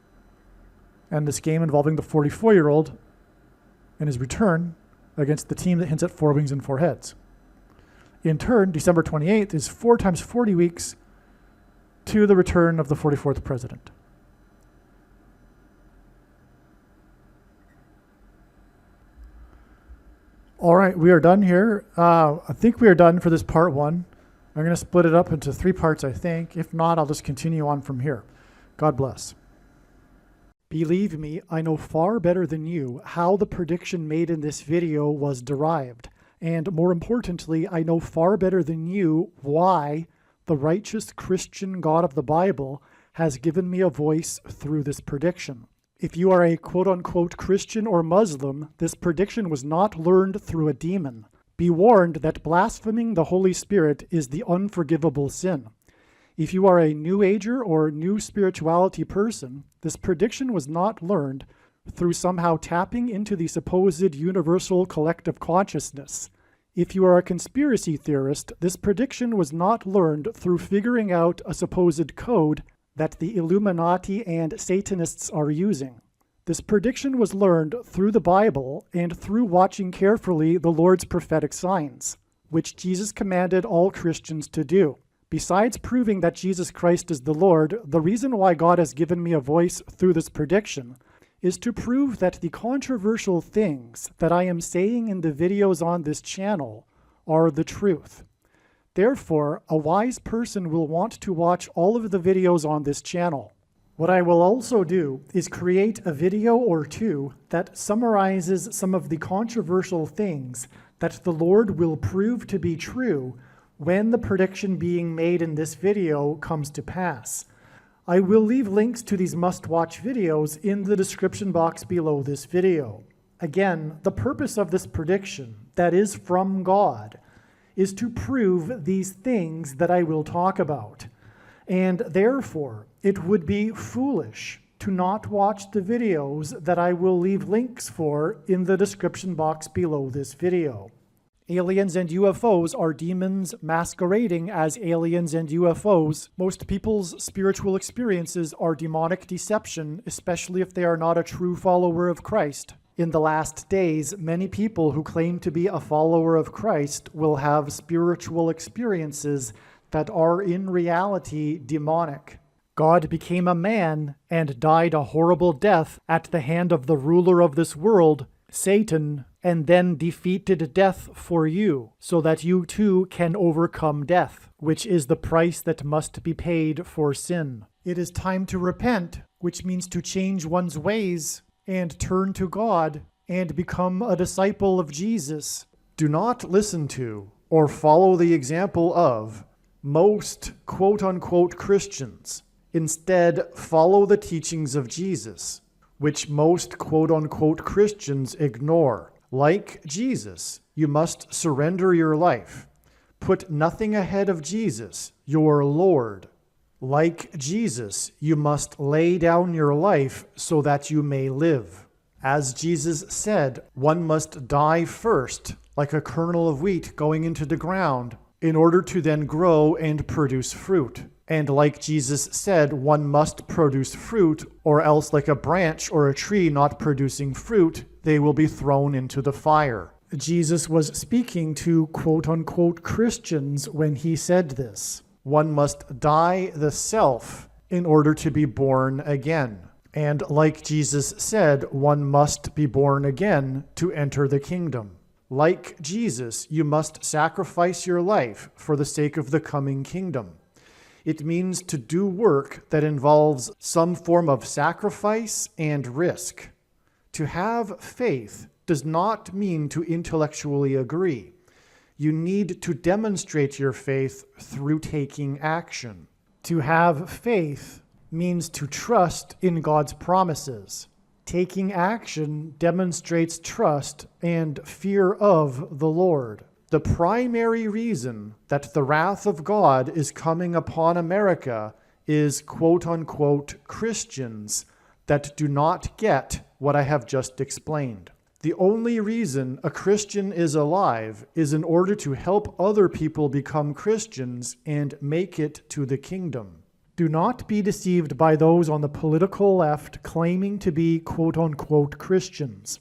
And this game involving the 44-year-old and his return against the team that hints at 4 wings and 4 heads. In turn, December 28th is 4 times 40 weeks to the return of the 44th president. All right, we are done here. I think we are done for this part 1. I'm going to split it up into 3 parts, I think. If not, I'll just continue on from here. God bless. Believe me, I know far better than you how the prediction made in this video was derived. And more importantly, I know far better than you why the righteous Christian God of the Bible has given me a voice through this prediction. If you are a quote-unquote Christian or Muslim, this prediction was not learned through a demon. Be warned that blaspheming the Holy Spirit is the unforgivable sin. If you are a New Ager or New Spirituality person, this prediction was not learned through somehow tapping into the supposed universal collective consciousness. If you are a conspiracy theorist, this prediction was not learned through figuring out a supposed code that the Illuminati and Satanists are using. This prediction was learned through the Bible and through watching carefully the Lord's prophetic signs, which Jesus commanded all Christians to do. Besides proving that Jesus Christ is the Lord, the reason why God has given me a voice through this prediction is to prove that the controversial things that I am saying in the videos on this channel are the truth. Therefore, a wise person will want to watch all of the videos on this channel. What I will also do is create a video or 2 that summarizes some of the controversial things that the Lord will prove to be true when the prediction being made in this video comes to pass. I will leave links to these must-watch videos in the description box below this video. Again, the purpose of this prediction, that is from God, is to prove these things that I will talk about. And therefore, it would be foolish to not watch the videos that I will leave links for in the description box below this video. Aliens and UFOs are demons masquerading as aliens and UFOs. Most people's spiritual experiences are demonic deception, especially if they are not a true follower of Christ. In the last days, many people who claim to be a follower of Christ will have spiritual experiences that are in reality demonic. God became a man and died a horrible death at the hand of the ruler of this world, Satan, and then defeated death for you, so that you too can overcome death, which is the price that must be paid for sin. It is time to repent, which means to change one's ways and turn to God and become a disciple of Jesus. Do not listen to or follow the example of most quote-unquote Christians. Instead, follow the teachings of Jesus, which most quote-unquote Christians ignore. Like Jesus, you must surrender your life. Put nothing ahead of Jesus, your Lord. Like Jesus, you must lay down your life so that you may live. As Jesus said, one must die first, like a kernel of wheat going into the ground, in order to then grow and produce fruit. And like Jesus said, one must produce fruit, or else like a branch or a tree not producing fruit, they will be thrown into the fire. Jesus was speaking to quote-unquote Christians when he said this. One must die the self in order to be born again. And like Jesus said, one must be born again to enter the kingdom. Like Jesus, you must sacrifice your life for the sake of the coming kingdom. It means to do work that involves some form of sacrifice and risk. To have faith does not mean to intellectually agree. You need to demonstrate your faith through taking action. To have faith means to trust in God's promises. Taking action demonstrates trust and fear of the Lord. The primary reason that the wrath of God is coming upon America is quote-unquote Christians that do not get what I have just explained. The only reason a Christian is alive is in order to help other people become Christians and make it to the kingdom. Do not be deceived by those on the political left claiming to be quote-unquote Christians.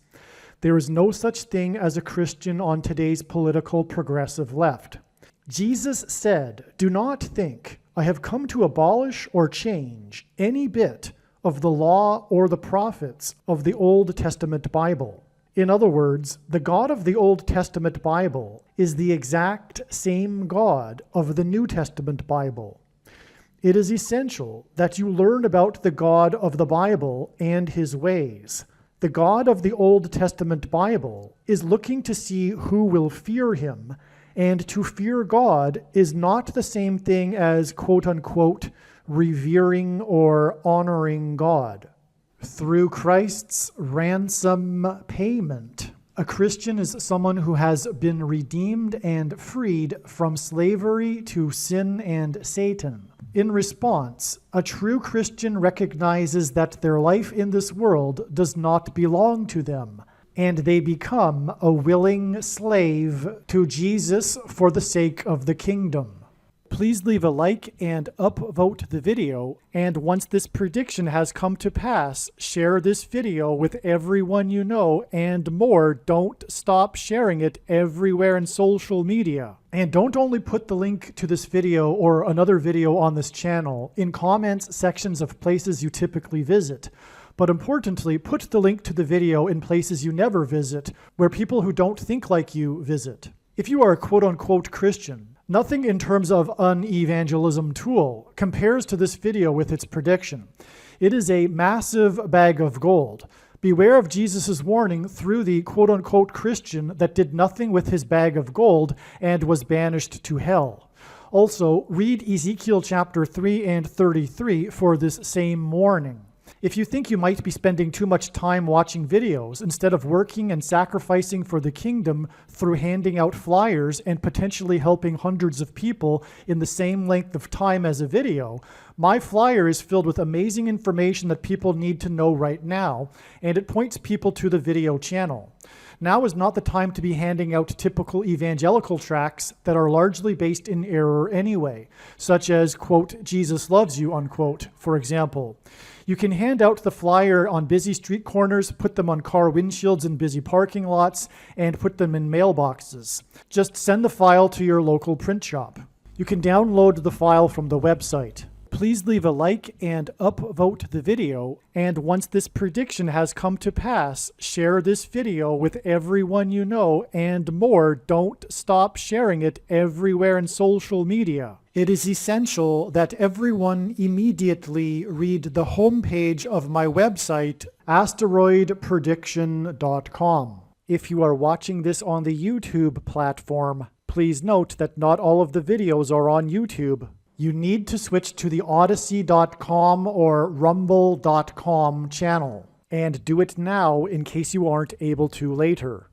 There is no such thing as a Christian on today's political progressive left. Jesus said, "Do not think I have come to abolish or change any bit of the law or the prophets of the Old Testament Bible." In other words, the God of the Old Testament Bible is the exact same God of the New Testament Bible. It is essential that you learn about the God of the Bible and his ways. The God of the Old Testament Bible is looking to see who will fear him, and to fear God is not the same thing as quote-unquote revering or honoring God. Through Christ's ransom payment, a Christian is someone who has been redeemed and freed from slavery to sin and Satan. In response, a true Christian recognizes that their life in this world does not belong to them, and they become a willing slave to Jesus for the sake of the kingdom. Please leave a like and upvote the video, and once this prediction has come to pass, share this video with everyone you know, and more. Don't stop sharing it everywhere in social media. And don't only put the link to this video or another video on this channel in comments sections of places you typically visit, but importantly, put the link to the video in places you never visit, where people who don't think like you visit. If you are a quote-unquote Christian, nothing in terms of an evangelism tool compares to this video with its prediction. It is a massive bag of gold. Beware of Jesus' warning through the quote-unquote Christian that did nothing with his bag of gold and was banished to hell. Also, read Ezekiel chapter 3 and 33 for this same warning. If you think you might be spending too much time watching videos instead of working and sacrificing for the kingdom through handing out flyers and potentially helping hundreds of people in the same length of time as a video, my flyer is filled with amazing information that people need to know right now, and it points people to the video channel. Now is not the time to be handing out typical evangelical tracts that are largely based in error anyway, such as, quote, Jesus loves you, unquote, for example. You can hand out the flyer on busy street corners, put them on car windshields in busy parking lots, and put them in mailboxes. Just send the file to your local print shop. You can download the file from the website. Please leave a like and upvote the video, and once this prediction has come to pass, share this video with everyone you know, and more, don't stop sharing it everywhere in social media. It is essential that everyone immediately read the homepage of my website, asteroidprediction.com. If you are watching this on the YouTube platform, please note that not all of the videos are on YouTube. You need to switch to the Odyssey.com or Rumble.com channel, and do it now in case you aren't able to later.